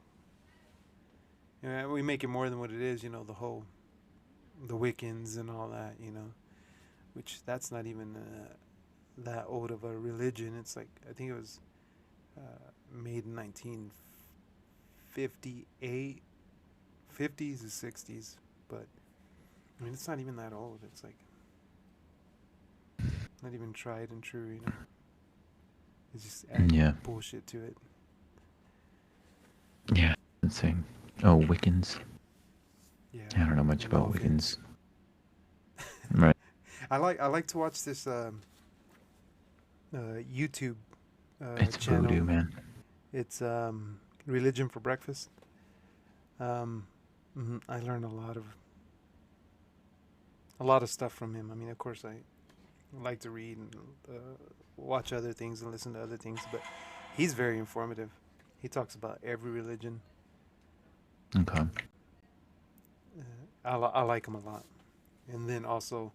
we make it more than what it is. The Wiccans and all that. Which that's not even that old of a religion. It's like I think it was made in 1958, 50s or 60s, but I mean it's not even that old. It's like not even tried and true. It's just add Yeah. bullshit to it. Yeah. Insane. Oh, Wiccans. Yeah, I don't know much no about offense. Wiccans. Right. I like to watch this YouTube It's channel. voodoo, man. It's Religion for Breakfast. I learn a lot of stuff from him. I mean, of course, I like to read and watch other things and listen to other things, but he's very informative. He talks about every religion. Okay. I like him a lot. And then also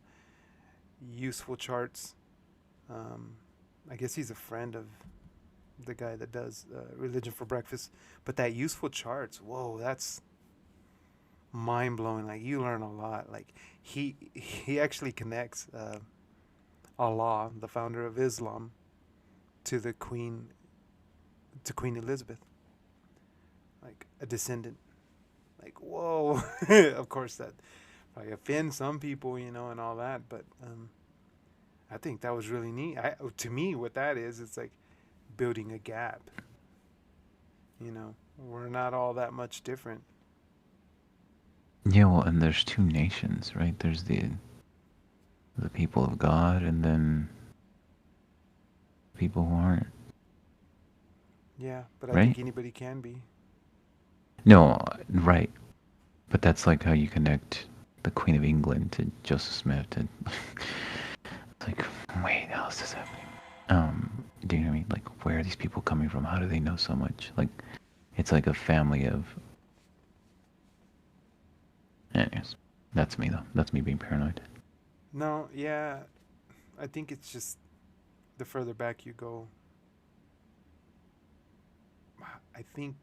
useful charts. Um, I guess he's a friend of the guy that does Religion for Breakfast. But that useful charts, whoa, that's mind blowing. Like you learn a lot. Like he actually connects Allah, the founder of Islam, to the Queen Elizabeth, like a descendant. Like whoa, of course that probably offends some people, and all that. But I think that was really neat. To me, what that is, it's like building a gap. We're not all that much different. Yeah, well, and there's two nations, right? There's the people of God, and then people who aren't, Yeah, but I right? think anybody can be. No, right. But that's like how you connect the Queen of England to Joseph Smith, and it's like, wait, how is this happening? Do you know what I mean? Like, where are these people coming from? How do they know so much? Like, it's like a family of. Anyways, that's me though. That's me being paranoid. No, yeah, I think it's just the further back you go, I think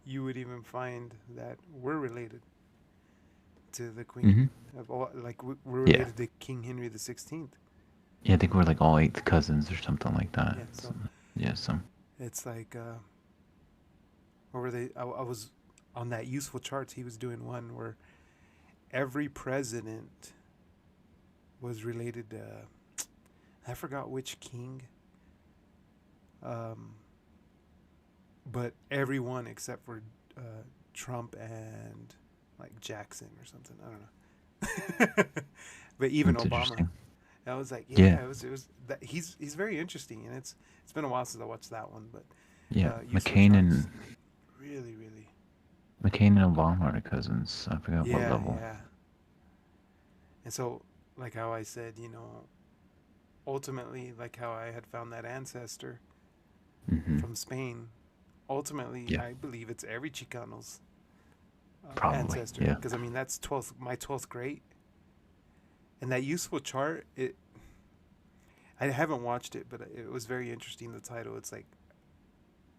you would even find that we're related to the Hmm. Queen of all, like we're Yeah. related to King Henry the 16th. Yeah, I think we're like all eighth cousins or something like that. Yeah, so Yeah, some. it's like, what were they? I was on that useful charts. He was doing one where every president was related to. I forgot which king. Um, but everyone except for uh, Trump and like Jackson or something. I don't know. But even That's Obama. interesting. I was like, Yeah. yeah, it was that he's very interesting, and it's been a while since I watched that one, but Yeah. useful McCain charts, and really, McCain and Obama are cousins. I forgot what yeah, level. yeah. And so, like how I said, ultimately, like how I had found that ancestor Hmm. from Spain. Ultimately, Yeah. I believe it's every Chicano's Probably. ancestor, Yeah. because I mean that's my 12th great, and that useful chart. I haven't watched it, but it was very interesting. The title, it's like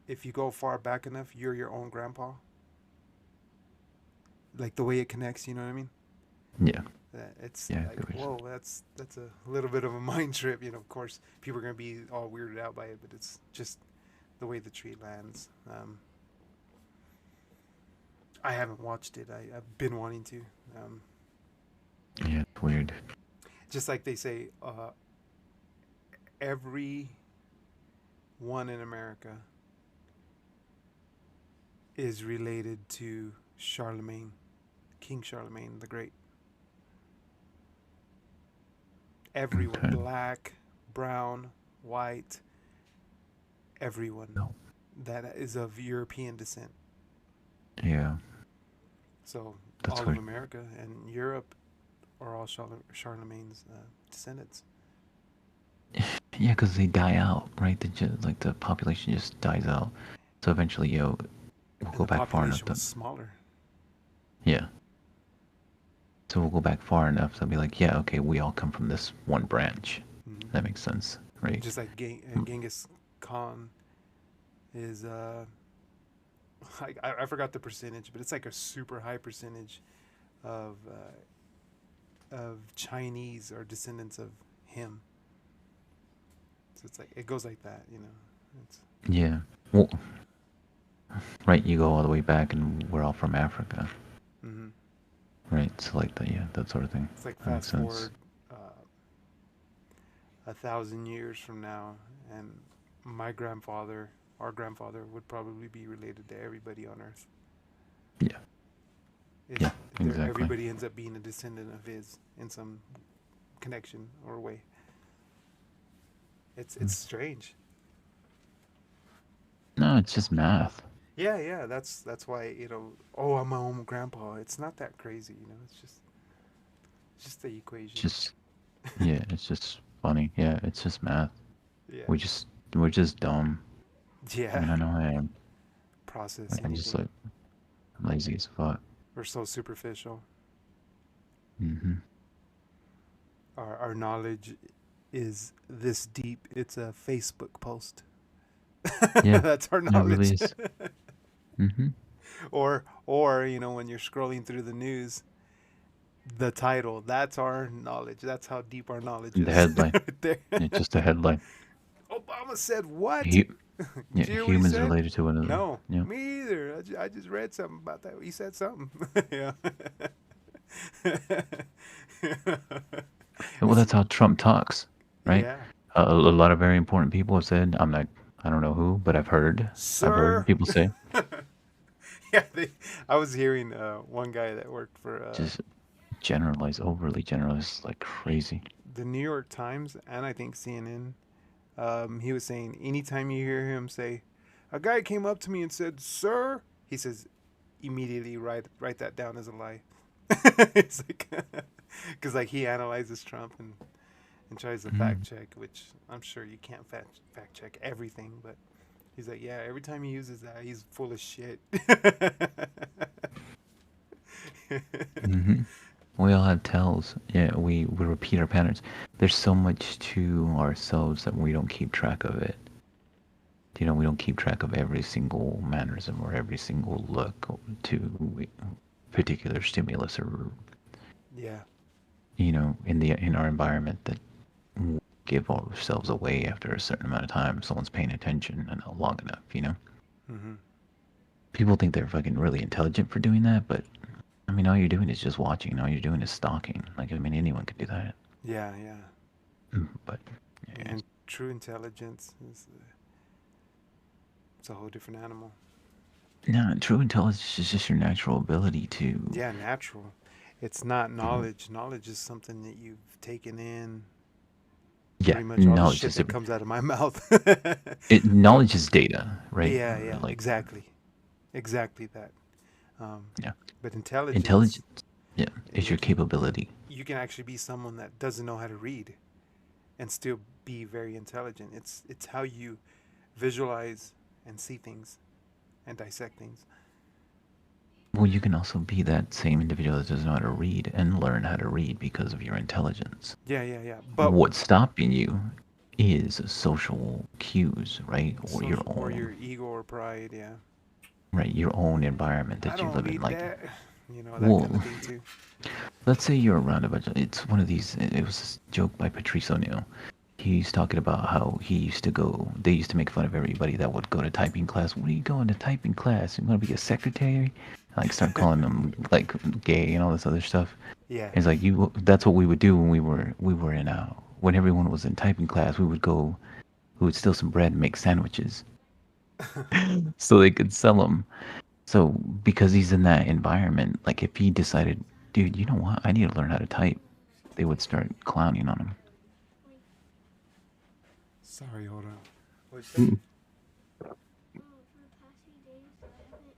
if you go far back enough, you're your own grandpa. Like the way it connects, you know what I mean? Yeah. It's Yeah. I like, get what you're whoa, that's a little bit of a mind trip. Of course, people are gonna be all weirded out by it, but it's just the way the tree lands. I haven't watched it. I've been wanting to. Um, saying. Yeah. It's weird. just like they say, every one in America is related to Charlemagne, King Charlemagne the Great. Everyone, Okay. black, brown, white, everyone No. that is of European descent. Yeah. So That's all of weird. America and Europe are all Charlemagne's descendants. Yeah, because they die out, right? Like the population just dies out. So eventually, we'll And go the back far enough population to. was smaller. Yeah. So we'll go back far enough to be like, yeah, okay, we all come from this one branch. Hmm. That makes sense, right? Just like Mm. Genghis Khan is, I forgot the percentage, but it's like a super high percentage of Chinese or descendants of him. So it's like it goes like that. It's Yeah. Well, right, you go all the way back, and we're all from Africa, hmm right? So like that sort of thing. it's like That makes fast sense. forward 1,000 years from now, and my grandfather, our grandfather, would probably be related to everybody on Earth. Yeah. It, Yeah. Exactly. everybody ends up being a descendant of his in some connection or way. It's Mm. strange. No, it's just math. Yeah. That's why Oh, I'm my own grandpa. It's not that crazy. It's just the equation. Just yeah, it's just funny. Yeah, it's just math. Yeah. We're just dumb. I Yeah. mean, I know I am. Process Like, I'm just anything. like I'm lazy as fuck. We're so superficial. Hmm. Our knowledge is this deep. It's a Facebook post. Yeah, That's our it really knowledge. is. Hmm. Or when you're scrolling through the news, the title, that's our knowledge. That's how deep our knowledge The is. headline. Right there. Yeah, just a headline. Obama said what? Hu- Did yeah, you hear what he humans said? related to one another. No, Yeah. me either. I just read something about that. He said something. Yeah. Well, that's how Trump talks, right? Yeah. A lot of very important people have said, I'm not, I don't know who, but I've heard Sir. people say, Yeah, I was hearing one guy that worked for just overly generalize like crazy. the New York Times and I think CNN. He was saying anytime you hear him say, "A guy came up to me and said, 'Sir,'" he says, immediately write that down as a lie. It's like, because like he analyzes Trump and tries to fact Mm. check, which I'm sure you can't fact check everything, but he's like, yeah, every time he uses that, he's full of shit. Hmm. We all have tells. Yeah, we repeat our patterns. There's so much to ourselves that we don't keep track of it. You know, we don't keep track of every single mannerism or every single look to particular stimulus or, Yeah. you know, in our environment that give ourselves away after a certain amount of time. Someone's paying attention and long enough, you know. Mm-hmm. People think they're fucking really intelligent for doing that, but I mean, all you're doing is just watching. All you're doing is stalking. Like, I mean, anyone could do that. Yeah, yeah. But yeah, And true intelligence is it's a whole different animal. no, true intelligence is just your natural ability to. Yeah, natural. It's not knowledge. Knowledge is something that you've taken in. Yeah, Pretty much all the knowledge shit is that comes out of my mouth. But knowledge is data, right? yeah, yeah, Like, exactly, exactly that. Um, yeah, but intelligence, intelligence, yeah, is your it can capability. you can actually be someone that doesn't know how to read and still be very intelligent. It's how you visualize and see things and dissect things. Well, you can also be that same individual that doesn't know how to read and learn how to read because of your intelligence. Yeah, yeah, yeah. But What's stopping you is social cues, right? Or your social or your own, ego or pride, yeah. right? Your own environment I that you don't live in. need Like, that. You know, that kind of well, thing too. let's say you're around a bunch of, it's one of these, it was this joke by Patrice O'Neill. He's talking about how he used to go, they used to make fun of everybody that would go to typing class. What are you going to typing class? You want to be a secretary? Like, start calling them like gay and all this other stuff. Yeah. It's like, that's what we would do when we were in, when everyone was in typing class, we would steal some bread and make sandwiches so they could sell them. So because he's in that environment, like if he decided, dude, you know what? I need to learn how to type, they would start clowning on him. Sorry, hold on. What'd you say? For the past few days, I haven't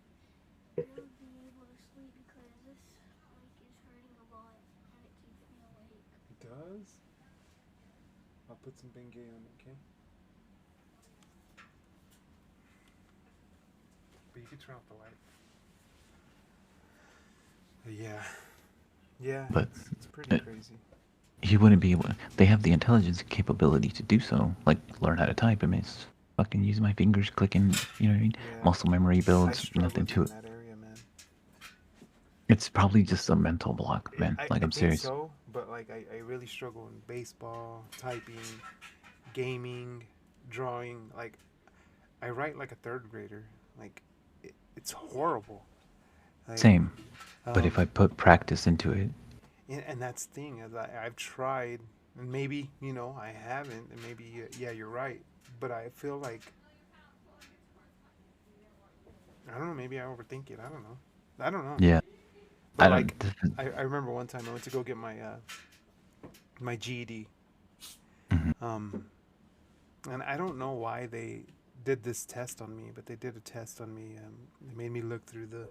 really been able to sleep because this is hurting a lot and it keeps me awake. It does? I'll put some Bengay on it, okay? But you can turn off the light. But yeah. Yeah, But it's pretty uh, crazy. he wouldn't be able. They have the intelligence and capability to do so, like learn how to type. I mean, it's fucking use my fingers, clicking. You know what I mean? Yeah. Muscle memory I builds. struggle Nothing to in it. that area, man. It's probably just a mental block, man. I Like, I'm think serious. so, but like I really struggle in baseball, typing, gaming, drawing. Like I write like a third grader. Like it's horrible. Like, Same. But if I um, put practice into it, and that's the thing is I've tried, and maybe I haven't, and maybe yeah you're right, but I feel like I don't know. Maybe I overthink it. I don't know. I don't know. yeah, I But like don't. I remember one time I went to go get my GED. Mhm. And I don't know why they did this test on me, but they did a test on me. They made me look through the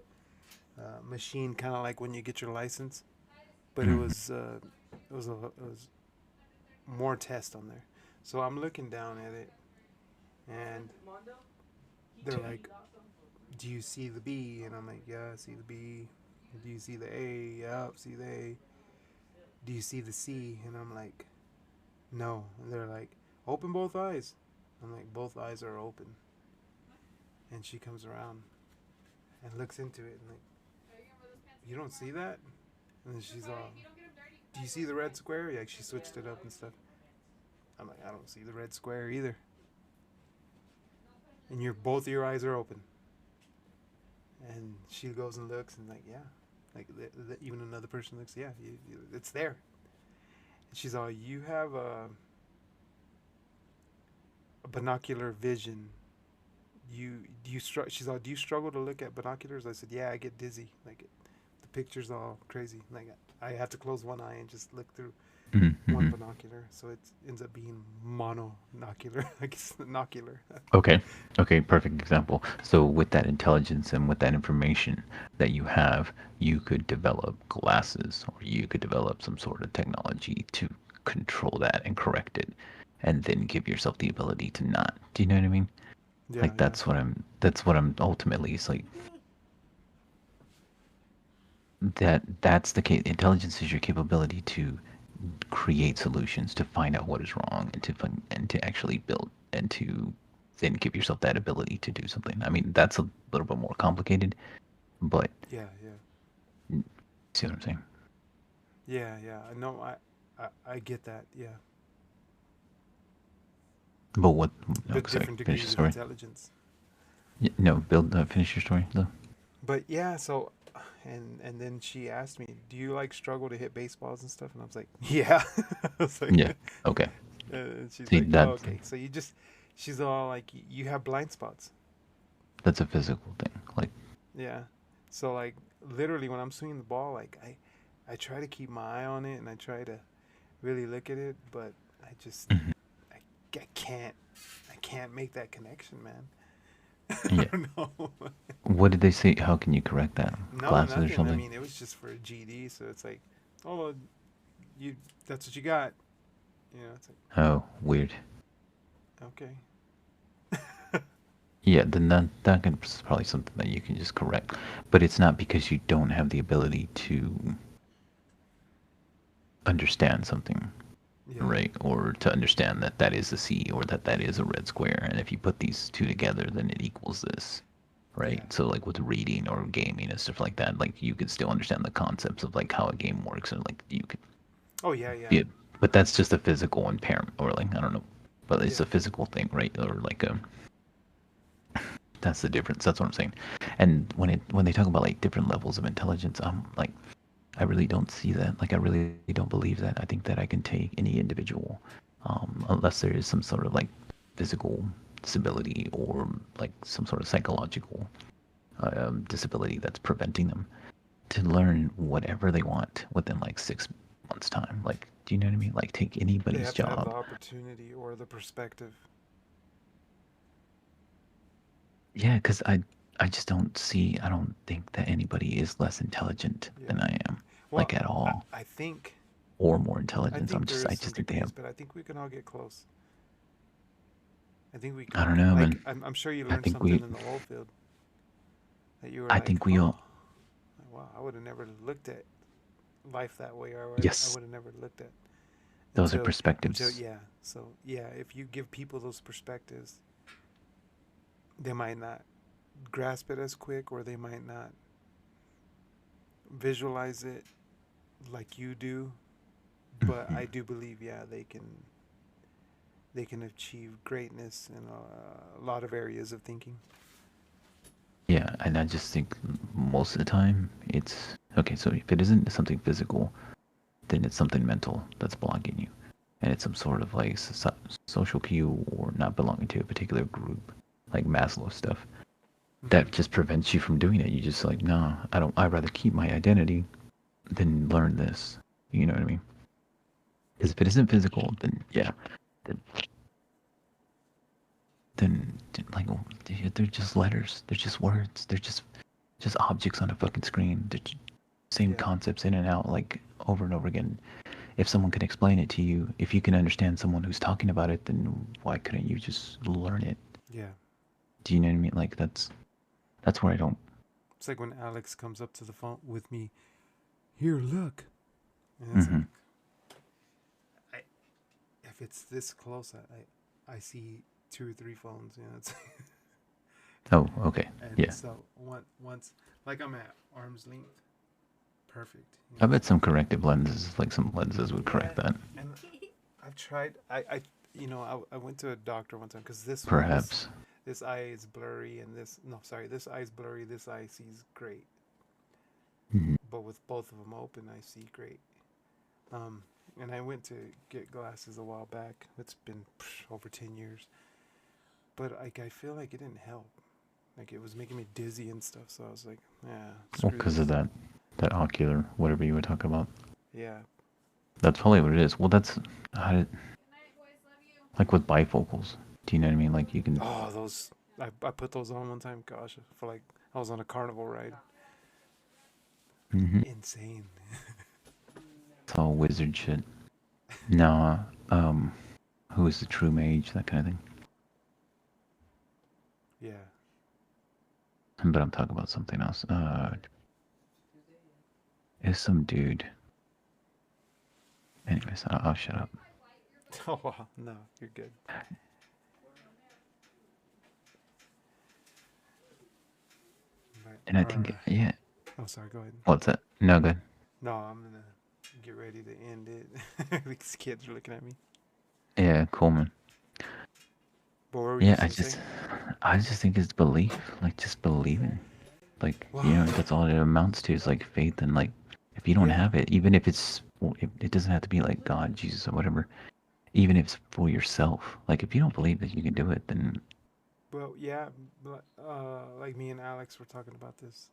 machine, kind of like when you get your license, but Mhm. it was more tests on there. So I'm looking down at it, and they're like, "Do you see the B?" And I'm like, "Yeah, I see the B." "Do you see the A?" "Yeah, I see the A." "Do you see the C?" And I'm like, "No." And they're like, "Open both eyes." I'm like, "Both eyes are open." And she comes around and looks into it and like, "You don't see that?" And then she's all, "Do you see the red square?" Yeah, she switched it up and stuff. I'm like, "I don't see the red square either." "And both of your eyes are open." And she goes and looks and like, "Yeah." Like even another person looks, "Yeah, it's there." And she's all, "You have a binocular vision. She's all, "Do you struggle to look at binoculars?" I said, "Yeah, I get dizzy. Like the picture's all crazy. Like I have to close one eye and just look through Mhm, one mhm. binocular, so it ends up being monocular." I guess nocular. Okay. Okay, perfect example. So with that intelligence and with that information that you have, you could develop glasses or you could develop some sort of technology to control that and correct it and then give yourself the ability to not. Do you know what I mean? Yeah, Like yeah, that's what I'm ultimately, it's like that's the case. Intelligence is your capability to create solutions, to find out what is wrong and to actually build and to then give yourself that ability to do something. I mean, that's a little bit more complicated, but Yeah, yeah, see what I'm saying? yeah, yeah. No, I get that. Yeah, But what? No, but sorry. different Finish the degrees of story. intelligence. No, build. Finish your story though. But yeah, so and then she asked me, "Do you like struggle to hit baseballs and stuff?" And I was like, "Yeah." I was like, Yeah. Okay. and she's See like, "Oh, that? okay." So you just, she's all like, "You have blind spots." That's a physical thing. Like, Yeah. So like literally when I'm swinging the ball, like I try to keep my eye on it and I try to really look at it, but I just mhm. I, I can't make that connection, man. I Yeah. don't know. What did they say? How can you correct that? No, Glasses or nothing. I something? mean, it was just for a GD, so it's like, oh, well, you that's what you got. You know, it's like, Oh, weird. okay. Yeah, then that's probably something that you can just correct. But it's not because you don't have the ability to understand something, Yeah. right? Or to understand that that is a C or that that is a red square. And if you put these two together, then it equals this, right? Yeah. So like with reading or gaming and stuff like that, like you could still understand the concepts of like how a game works and like you could Oh yeah, yeah. be it. But that's just a physical impairment or like, I don't know, but it's Yeah. a physical thing, right? Or like a that's the difference. That's what I'm saying. And when they talk about like different levels of intelligence, I'm like, I really don't see that. Like, I really don't believe that. I think that I can take any individual, unless there is some sort of like physical disability or like some sort of psychological disability that's preventing them to learn whatever they want within like 6 months' time. Like, do you know what I mean? Like, take They anybody's have to have the job. opportunity or the perspective. Yeah, because I just don't see. I don't think that anybody is less intelligent Yeah. than I am, Well, like at all, I think or more intelligence. there I is some just think they degrees, have. but I think we can all get close. I think we I can don't know, like man. I'm sure you I learned think something we. in the oil field that you were I like, think we "Oh, all. wow, I would have never looked at life that way, or I Yes, would have never looked at those are until perspectives. yeah." So yeah, if you give people those perspectives, they might not grasp it as quick, or they might not visualize it like you do. But Mhm. I do believe, yeah, they can achieve greatness in a lot of areas of thinking. Yeah, and I just think most of the time it's okay. So if it isn't something physical, then it's something mental that's blocking you, and it's some sort of like social cue or not belonging to a particular group, like Maslow stuff Hmm. that just prevents you from doing it. You just like, no, I don't. I'd rather keep my identity than learn this. You know what I mean? Because if it isn't physical, then yeah, then, then like they're just letters. They're just words. They're just objects on a fucking screen. They're same Yeah, concepts in and out like over and over again. If someone can explain it to you, if you can understand someone who's talking about it, then why couldn't you just learn it? yeah. Do you know what I mean? Like that's where I don't. It's like when Alex comes up to the phone with me. Here, look. And it's like, Hmm. I, if it's this close, I see two or three phones. You know, it's Oh, okay, and yeah. so once like I'm at arm's length, perfect. You I know, bet some corrective lenses, like some lenses, would yeah. correct that. And I've tried. You know, I went to a doctor one time because Perhaps. this eye is blurry and this no sorry this eye is blurry. This eye sees great, Mhm. but with both of them open, I see great. Um, and I went to get glasses a while back. It's been over 10 years, but like I feel like it didn't help. Like it was making me dizzy and stuff. So I was like, yeah, Well, screw because of this. that ocular, whatever you were talking about. Yeah, That's probably what it is. Well, that's how did, like with bifocals. Do you know what I mean? Like you can. oh, those. I put those on one time. Gosh, I feel like I was on a carnival ride. Hmm. Insane. It's all wizard shit. No, who is the true mage? That kind of thing. Yeah. But I'm talking about something else. Is some dude. Anyways, I'll shut up. Oh wow. No, you're good. right. And I think, yeah. Oh, sorry. Go ahead. What's that? No, good. No, I'm gonna get ready to end it. These kids are looking at me. Yeah, cool, man. But what were you Yeah, gonna say? I just think it's belief, like just believing. Like, Well, that's all it amounts to is like faith. And like, if you don't yeah. have it, even if it doesn't have to be like God, Jesus, or whatever, even if it's for yourself, like if you don't believe that you can do it, then Well, yeah. But, like me and Alex were talking about this,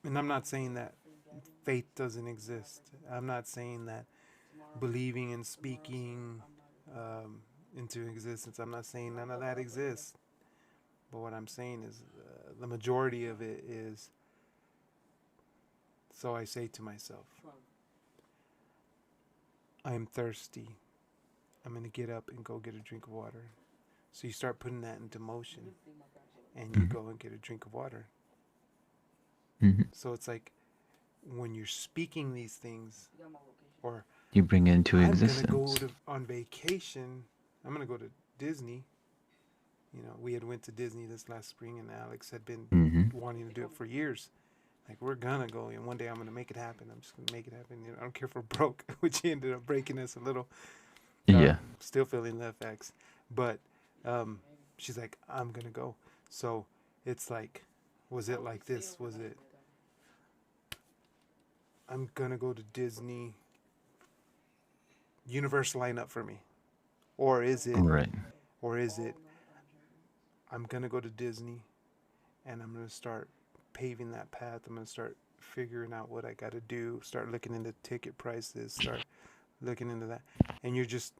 and I'm not saying that faith doesn't exist. I'm not saying that believing and speaking into existence. I'm not saying none of that exists. But what I'm saying is the majority of it is. So I say to myself, I am thirsty. I'm going to get up and go get a drink of water. So you start putting that into motion and you Mhm. go and get a drink of water. Mhm. So it's like when you're speaking these things, or You bring it into I'm going to go existence. on vacation. I'm going to go to Disney. You know, we had went to Disney this last spring and Alex had been Hmm. wanting to do it for years. Like, we're gonna go, and one day I'm gonna make it happen. I'm just gonna make it happen. You know, I don't care if we're broke, which ended up breaking us a little. Yeah. Still feeling love facts, but she's like, I'm gonna go. So it's like, was it like this? Was it, I'm gonna go to Disney? Universe line up for me, or is it, Right. or is it, I'm gonna go to Disney, and I'm gonna start paving that path. I'm gonna start figuring out what I got to do. Start looking into ticket prices. Start looking into that, and you're just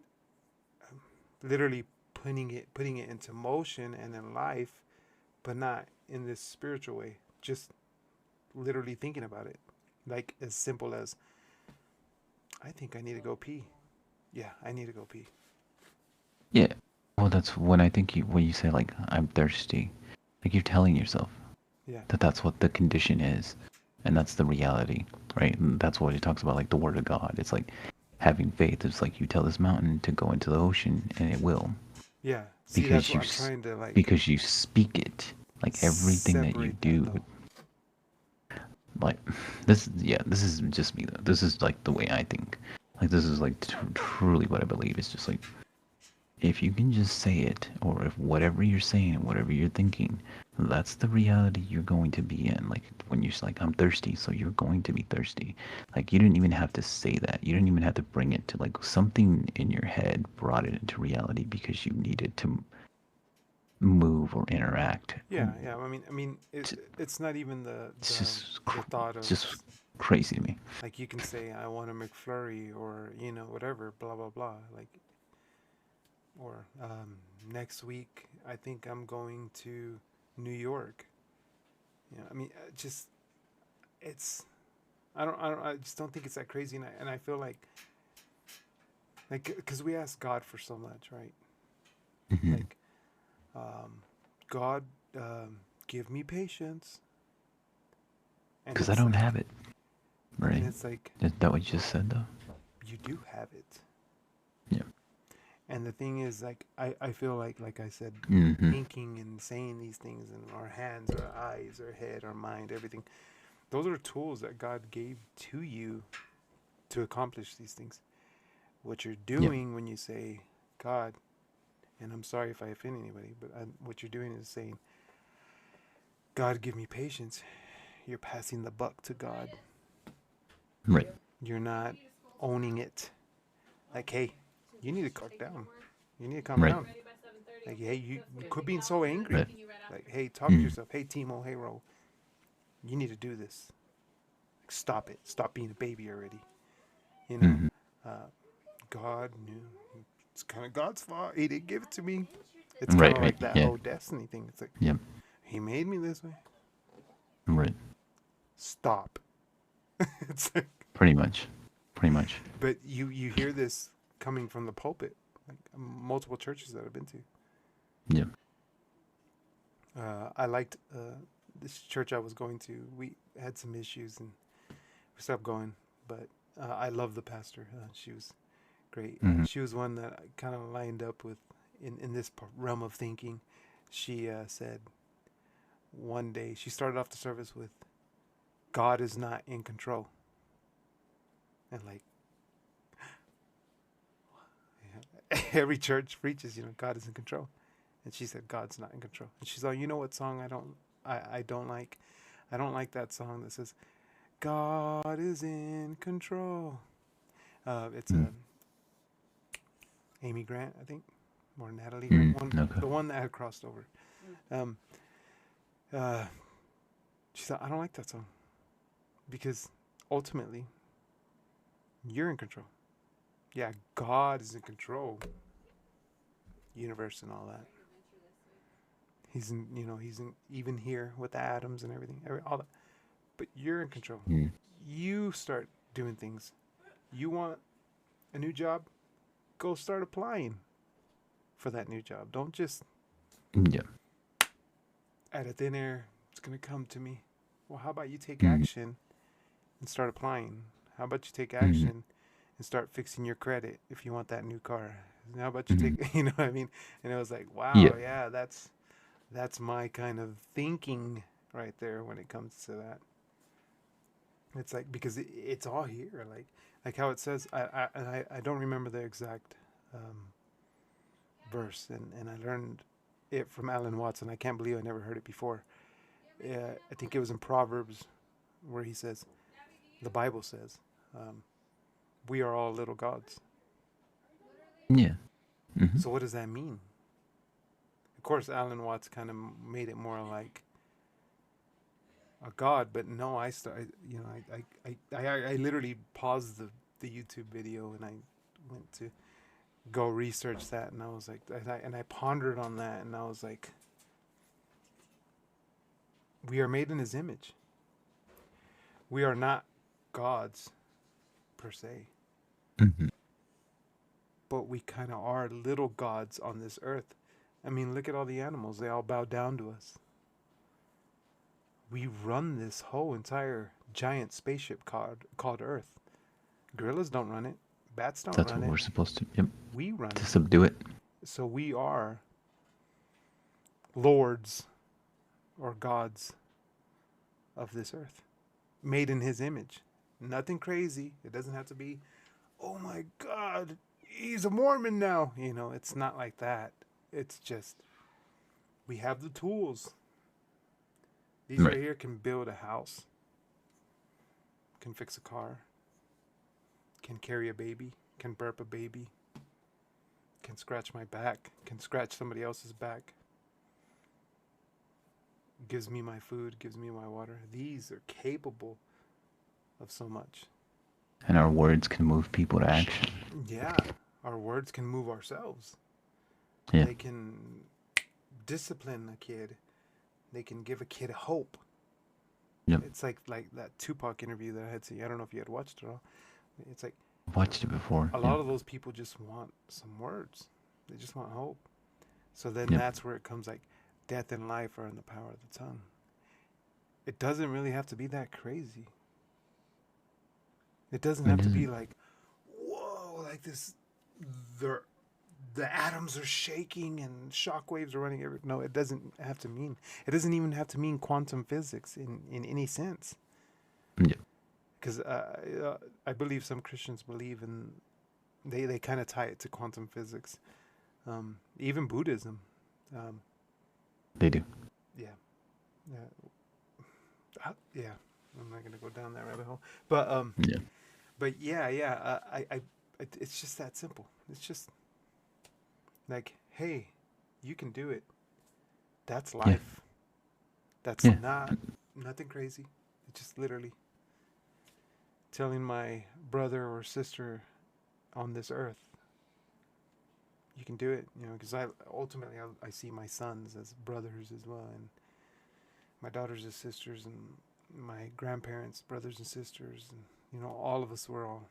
literally putting it into motion and in life, but not in this spiritual way. Just literally thinking about it, like as simple as, I think I need to go pee. Yeah, I need to go pee. Yeah. Well, that's when I think when you say like I'm thirsty, like you're telling yourself Yeah, that that's what the condition is, and that's the reality, right? And that's what it talks about, like the word of God. It's like having faith. It's like you tell this mountain to go into the ocean, and it will, yeah. See, that's because what I'm trying to like because you speak it. Like everything that you separate that do, though. like this is just me though. This is like the way I think. Like this is like truly what I believe. It's just like if you can just say it, or if whatever you're saying, whatever you're thinking, that's the reality you're going to be in. Like when you're like, I'm thirsty, so you're going to be thirsty. Like you didn't even have to say that. You didn't even have to bring it to like something in your head brought it into reality because you needed to move or interact. Yeah, yeah. I mean, it's not even It's just, the thought it's of, just crazy to me. like, you can say I want a McFlurry, or whatever, blah blah blah. Like, or next week I think I'm going to New York. I mean, just it's I just don't think it's that crazy, and I feel like because we ask God for so much, right? Like, um, God, give me patience, and Because I it's don't like, have it, right? Is that what you just said though? you do have it. Yeah. And the thing is, like, I feel like I said, Mm-hmm. thinking and saying these things in our hands, our eyes, our head, our mind, everything, those are tools that God gave to you to accomplish these things. What you're Yep. doing when you say, God, and I'm sorry if I offend anybody, but what you're doing is saying, God, give me patience. You're passing the buck to God. Right. You're not owning it. Like, hey, you need to calm down. You need to calm Right. down. Like, hey, you quit being so angry. Right. Like, hey, talk to yourself. Hey, Timo, hey, Ro, you need to do this. Like, stop it. Stop being a baby already. You know, Mm-hmm. uh, God knew. It's kind of God's fault. He didn't give it to me. It's kind Right. of Right. like that Yeah. whole destiny thing. It's like, Yep. He made me this way. Right. Stop. It's like, Pretty much. Pretty much. but you hear this coming from the pulpit, like multiple churches that I've been to. Yep. I liked this church I was going to. We had some issues and we stopped going, but I love the pastor. She was great. Mm-hmm. She was one that I kind of lined up with in this realm of thinking. She said, one day. She started off the service with, God is not in control. And like, every church preaches, God is in control. And she said, God's not in control. And she's like, you know what song I don't like? I don't like that song that says, God is in control. It's Amy Grant, I think, or Natalie Grant, Okay. the one that had crossed over. She said, I don't like that song because ultimately you're in control. Yeah, God is in control. Universe and all that. He's in even here with the atoms and everything, all that. But you're in control. You start doing things. You want a new job? Go start applying for that new job. Don't just Yeah. out of thin air, it's going to come to me. Well, how about you take action and start applying? How about you take action and start fixing your credit if you want that new car? How about you take, you know what I mean? And it was like, wow, yeah, that's my kind of thinking right there when it comes to that. It's like, because it's all here, like how it says. I don't remember the exact verse, and I learned it from Alan Watson. I can't believe I never heard it before. I think it was in Proverbs where he says, the Bible says, we are all little gods. Yeah. So what does that mean? Of course, Alan Watts kind of made it more like a god, but no, I literally paused the YouTube video and I went to go research that, and I was like, and I pondered on that, and I was like, we are made in His image. We are not gods per se, but we kind of are little gods on this earth. I mean, look at all the animals; they all bow down to us. We run this whole entire giant spaceship called Earth. Gorillas don't run it. Bats don't That's run what it. we're supposed to. Yep. We run To it. subdue it. So we are lords or gods of this earth, made in His image. Nothing crazy. It doesn't have to be, oh my God, he's a Mormon now. It's not like that. It's just, we have the tools. These right here can build a house, can fix a car, can carry a baby, can burp a baby, can scratch my back, can scratch somebody else's back, gives me my food, gives me my water. These are capable of so much. And our words can move people to action. Yeah, our words can move ourselves. Yeah. They can discipline a kid. They can give a kid hope. Yep. It's like that Tupac interview that I had seen. I don't know if you had watched it all. It's like, Watched it before. a lot of those people just want some words. They just want hope. So then that's where it comes, like, death and life are in the power of the tongue. It doesn't really have to be that crazy. It doesn't have to be like, whoa, like this, the atoms are shaking and shockwaves are running everywhere. No, it doesn't have to mean. It doesn't even have to mean quantum physics in any sense. Yeah. Because I believe some Christians believe in, they kind of tie it to quantum physics. Even Buddhism. They do. Yeah. Yeah. I'm not gonna go down that rabbit hole. But it's just that simple. It's just like, hey, you can do it. That's life. That's not nothing crazy. It's just literally telling my brother or sister on this earth, you can do it. Because I see my sons as brothers as well, and my daughters as sisters, and my grandparents, brothers and sisters, and all of us were all,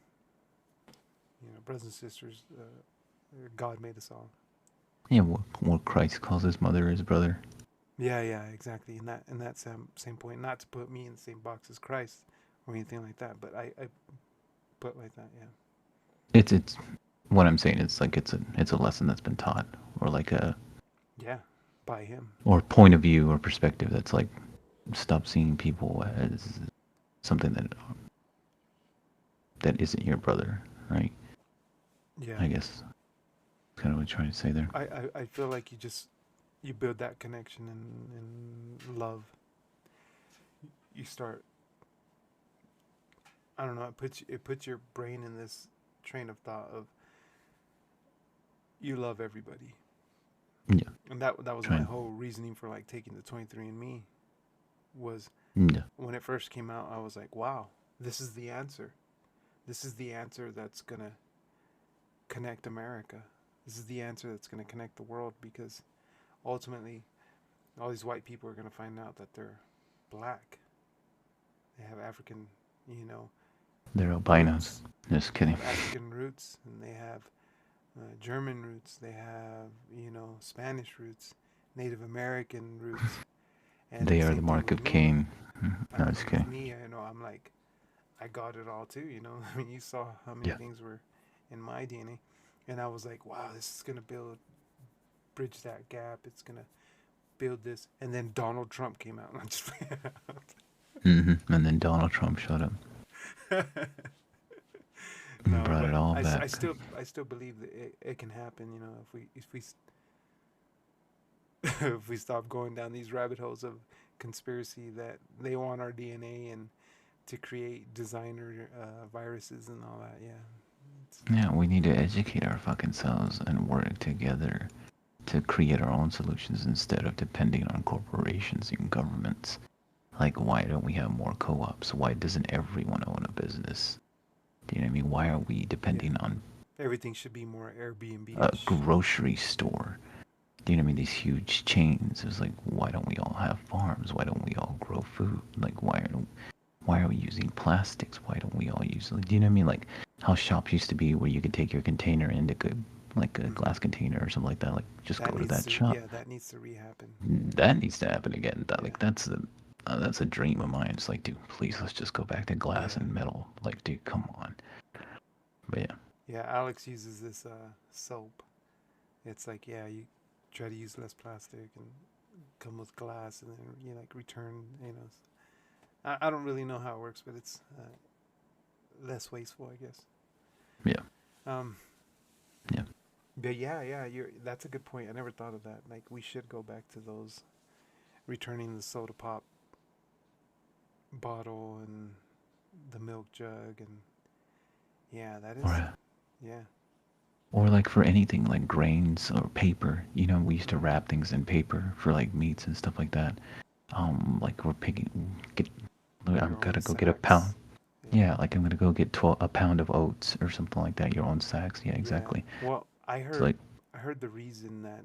brothers and sisters. God made us all. Yeah, what Christ calls His mother His brother. Yeah, exactly. In that same point, not to put me in the same box as Christ or anything like that, but I put like that. Yeah. It's what I'm saying. It's like it's a lesson that's been taught, or like a by him. Or point of view or perspective that's like, stop seeing people as something that isn't your brother, right? Yeah. I guess that's kind of what I'm trying to say there. I feel like you build that connection and love. You start, I don't know, it puts your brain in this train of thought of you love everybody. Yeah. And that was Trying. my whole reasoning for like taking the 23andMe was Yeah. when it first came out, I was like, wow, this is the answer. This is the answer that's going to connect America. This is the answer that's going to connect the world, because ultimately all these white people are going to find out that they're black. They have African, you know, They're albinos. Just kidding. African roots, and they have German roots. They have, you know, Spanish roots, Native American roots. And They are same the thing mark with of me. Cain. No, just With kidding. me, you know, I'm like, I got it all too, you know. I mean, you saw how many Yeah. things were in my DNA, and I was like, wow, this is gonna bridge that gap. It's gonna build this. And then Donald Trump came out, and I just And then Donald Trump showed up and no, brought but it all I back. still believe that it can happen. You know, if we if we stop going down these rabbit holes of conspiracy that they want our DNA and to create designer viruses and all that. Yeah. Yeah, we need to educate our fucking selves and work together to create our own solutions instead of depending on corporations and governments. Like, why don't we have more co-ops? Why doesn't everyone own a business? Do you know what I mean? Why are we depending on Everything should be more Airbnb. a grocery store? Do you know what I mean? These huge chains. It's like, why don't we all have farms? Why don't we all grow food? Like, why are we using plastics? Why don't we all use, do you know what I mean? Like how shops used to be where you could take your container into like a glass container or something like that. Like just go to that shop. Yeah, that needs to rehappen. That needs to happen again. That, Yeah. Like that's a dream of mine. It's like, dude, please let's just go back to glass and metal. Like, dude, come on. But yeah. Yeah, Alex uses this soap. It's like, yeah, you try to use less plastic and come with glass, and then you like return. You know, I don't really know how it works, but it's less wasteful, I guess. Yeah. Yeah. But yeah, that's a good point. I never thought of that. Like, we should go back to those, returning the soda pop bottle and the milk jug, and yeah, that is, yeah. Or like for anything like grains or paper, you know, we used to wrap things in paper for like meats and stuff like that. Like I'm gonna go get a pound. Yeah, like I'm gonna go get a pound of oats or something like that. Your own sacks. Yeah, exactly. Yeah. Well, I like, heard the reason that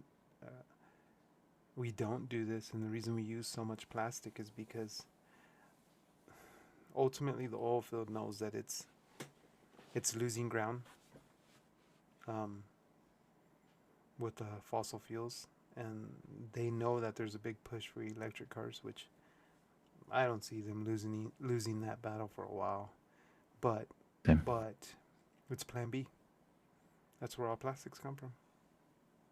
we don't do this, and the reason we use so much plastic is because ultimately the oil field knows that it's losing ground with the fossil fuels, and they know that there's a big push for electric cars, which I don't see them losing that battle for a while. But it's Plan B. That's where all plastics come from.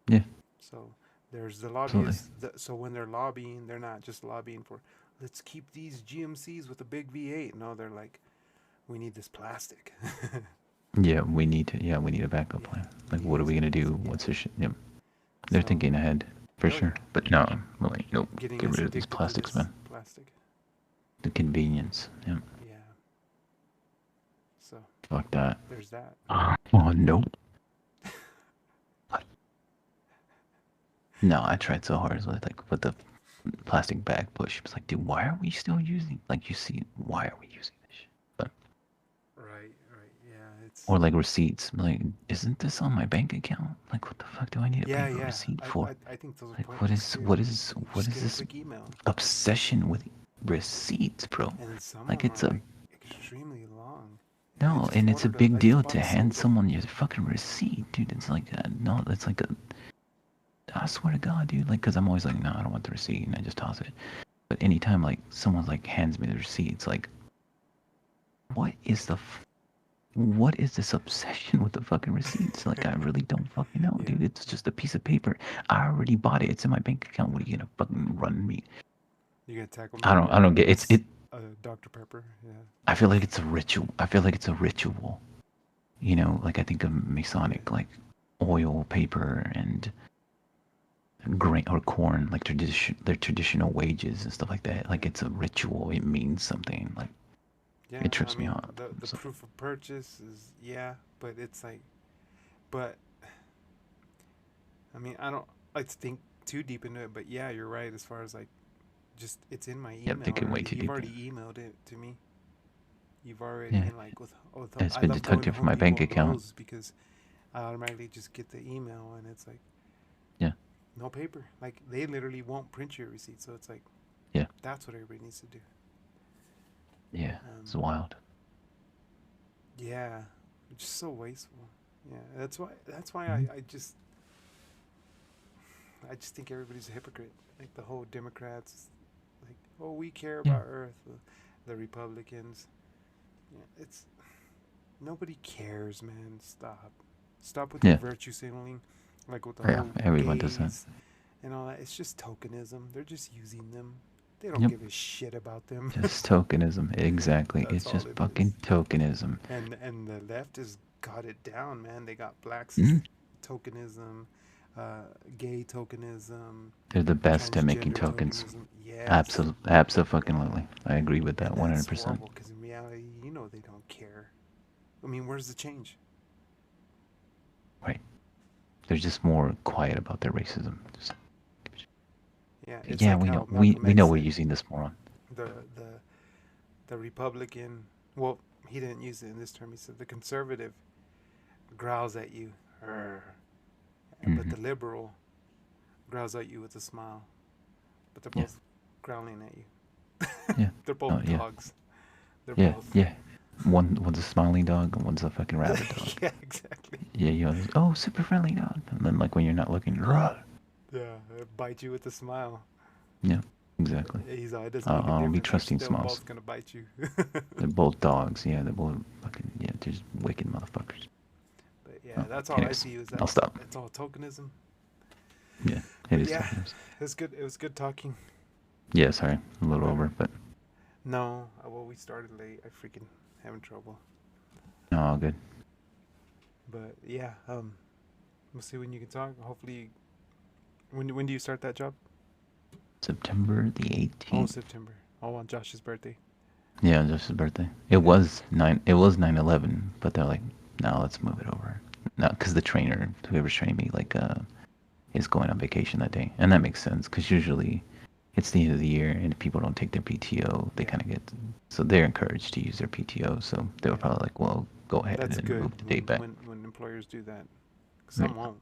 Yeah. So there's the lobbyists. So when they're lobbying, they're not just lobbying for, let's keep these GMCs with a big V8. No, they're like, we need this plastic. Yeah, we need a backup plan. Like, what are we gonna do? What's the shit? Yep. They're thinking ahead for sure. But no, like, nope. Get rid of these plastics, man. Plastic. The convenience. Yep. Yeah. So Fuck that. there's that. Oh nope. No, I tried so hard with the plastic bag push. It's like, dude, why are we still using? Like, you see, why are we using this shit? But Right. Yeah. It's. or like receipts. Like, isn't this on my bank account? Like, what the fuck do I need a paper receipt for? I think those are Like, pointless. what is Just get a this quick email. obsession with receipts, bro? And then some Like, it's like extremely long. no, and it's a big deal to hand someone your fucking receipt, dude. It's like no, it's like I swear to God, dude. Like, cause I'm always like, no, I don't want the receipt, and I just toss it. But anytime like someone like hands me the receipt, it's like, what is the what is this obsession with the fucking receipts? Like, I really don't fucking know, Yeah. dude. It's just a piece of paper. I already bought it. It's in my bank account. What are you gonna fucking run me? You gonna tackle me? I don't get it's it. Dr. Pepper. Yeah. I feel like it's a ritual. I feel like it's a ritual. You know, like I think of Masonic, like oil, paper, and grain or corn, like their traditional wages and stuff like that. Like it's a ritual. It means something. Like Yeah. it trips I me mean, out. the So, proof of purchase is, yeah, but it's like, but I mean, I don't like to think too deep into it, but yeah, you're right. As far as like, just it's in my yeah, I'm email thinking way already. too You've deep. already emailed it to me. You've already, Yeah, and like with it's I been love going to deducted from Home my Depot bank and account. Lowe's because I automatically just get the email and it's like Yeah, no paper. Like they literally won't print your receipt, so it's like yeah, that's what everybody needs to do. yeah. It's Um, wild. yeah, it's just so wasteful. Yeah, that's why Mhm. I just think everybody's a hypocrite. Like the whole Democrats, like, oh, we care Yeah, about Earth. The Republicans, yeah, it's nobody cares, man. Stop with your yeah, virtue signaling, like with the yeah. whole Everyone does that. gays and all that. It's just tokenism. They're just using them. They don't Yep. give a shit about them. Just tokenism. Exactly. That's It's all just it is. fucking tokenism. And the left has got it down, man. They got Mhm. tokenism, uh, gay tokenism, They're the best at making transgender tokens. tokenism. Yes, Absolutely. I agree with and that that's 100%. horrible because in reality, you know, they don't care. I mean, where's the change? Right. They're just more quiet about their racism. Just, Yeah, it's yeah, like how We Malcolm we X know we're said, using this moron. the the the Republican. Well, he didn't use it in this term. He said the conservative growls at you, but Hmm. the liberal growls at you with a smile. But they're Yeah. both growling at you. Yeah. They're Oh both yeah. dogs. They're Yeah. both. Yeah. One's a smiling dog and one's a fucking rabid dog. Yeah, exactly. Yeah. Oh, super friendly dog. And then like when you're not looking, rah. Yeah, bite you with a smile. Yeah. Exactly. He's all, it doesn't make a I'll be difference. They're trusting still smiles. both gonna bite you. They're both dogs. Yeah. They're both fucking they're just wicked motherfuckers. But yeah, Oh, that's all I anyways, see is I'll stop. it's all tokenism. Yeah. It But is yeah, tokenism. it was good. It was good talking. Yeah. Sorry. A little Whatever. over, but No, well, we started late. I freaking having trouble. no, all good. But yeah, we'll see when you can talk. Hopefully, when do you start that job? September the Oh, 18th. September. Oh, on Josh's birthday. Yeah, just his birthday. It was 9/11, but they're like, no, let's move it over. No, because the trainer, whoever's training me, like, is going on vacation that day, and that makes sense because usually it's the end of the year, and if people don't take their PTO, they Yeah. kind of get, so they're encouraged to use their PTO. So they were Yeah. probably like, well, go ahead That's and good move the date back. when employers do that. Some Right. won't.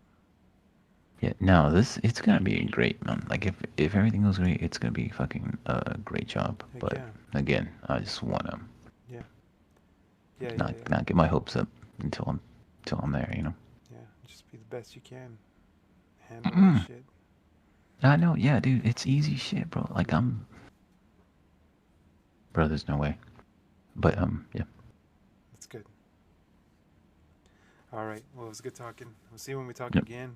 Yeah, no, it's gonna be great, man. Like if everything goes great, it's gonna be fucking a great job. Heck But yeah. again, I just wanna Yeah. Yeah. not Yeah. Yeah. not get my hopes up until I'm there, you know. Yeah. Just be the best you can. Handle that Mm. shit. I know, yeah, dude, it's easy shit, bro. Like bro, there's no way. But yeah. That's good. All right. Well, it was good talking. We'll see when we talk Yep. again.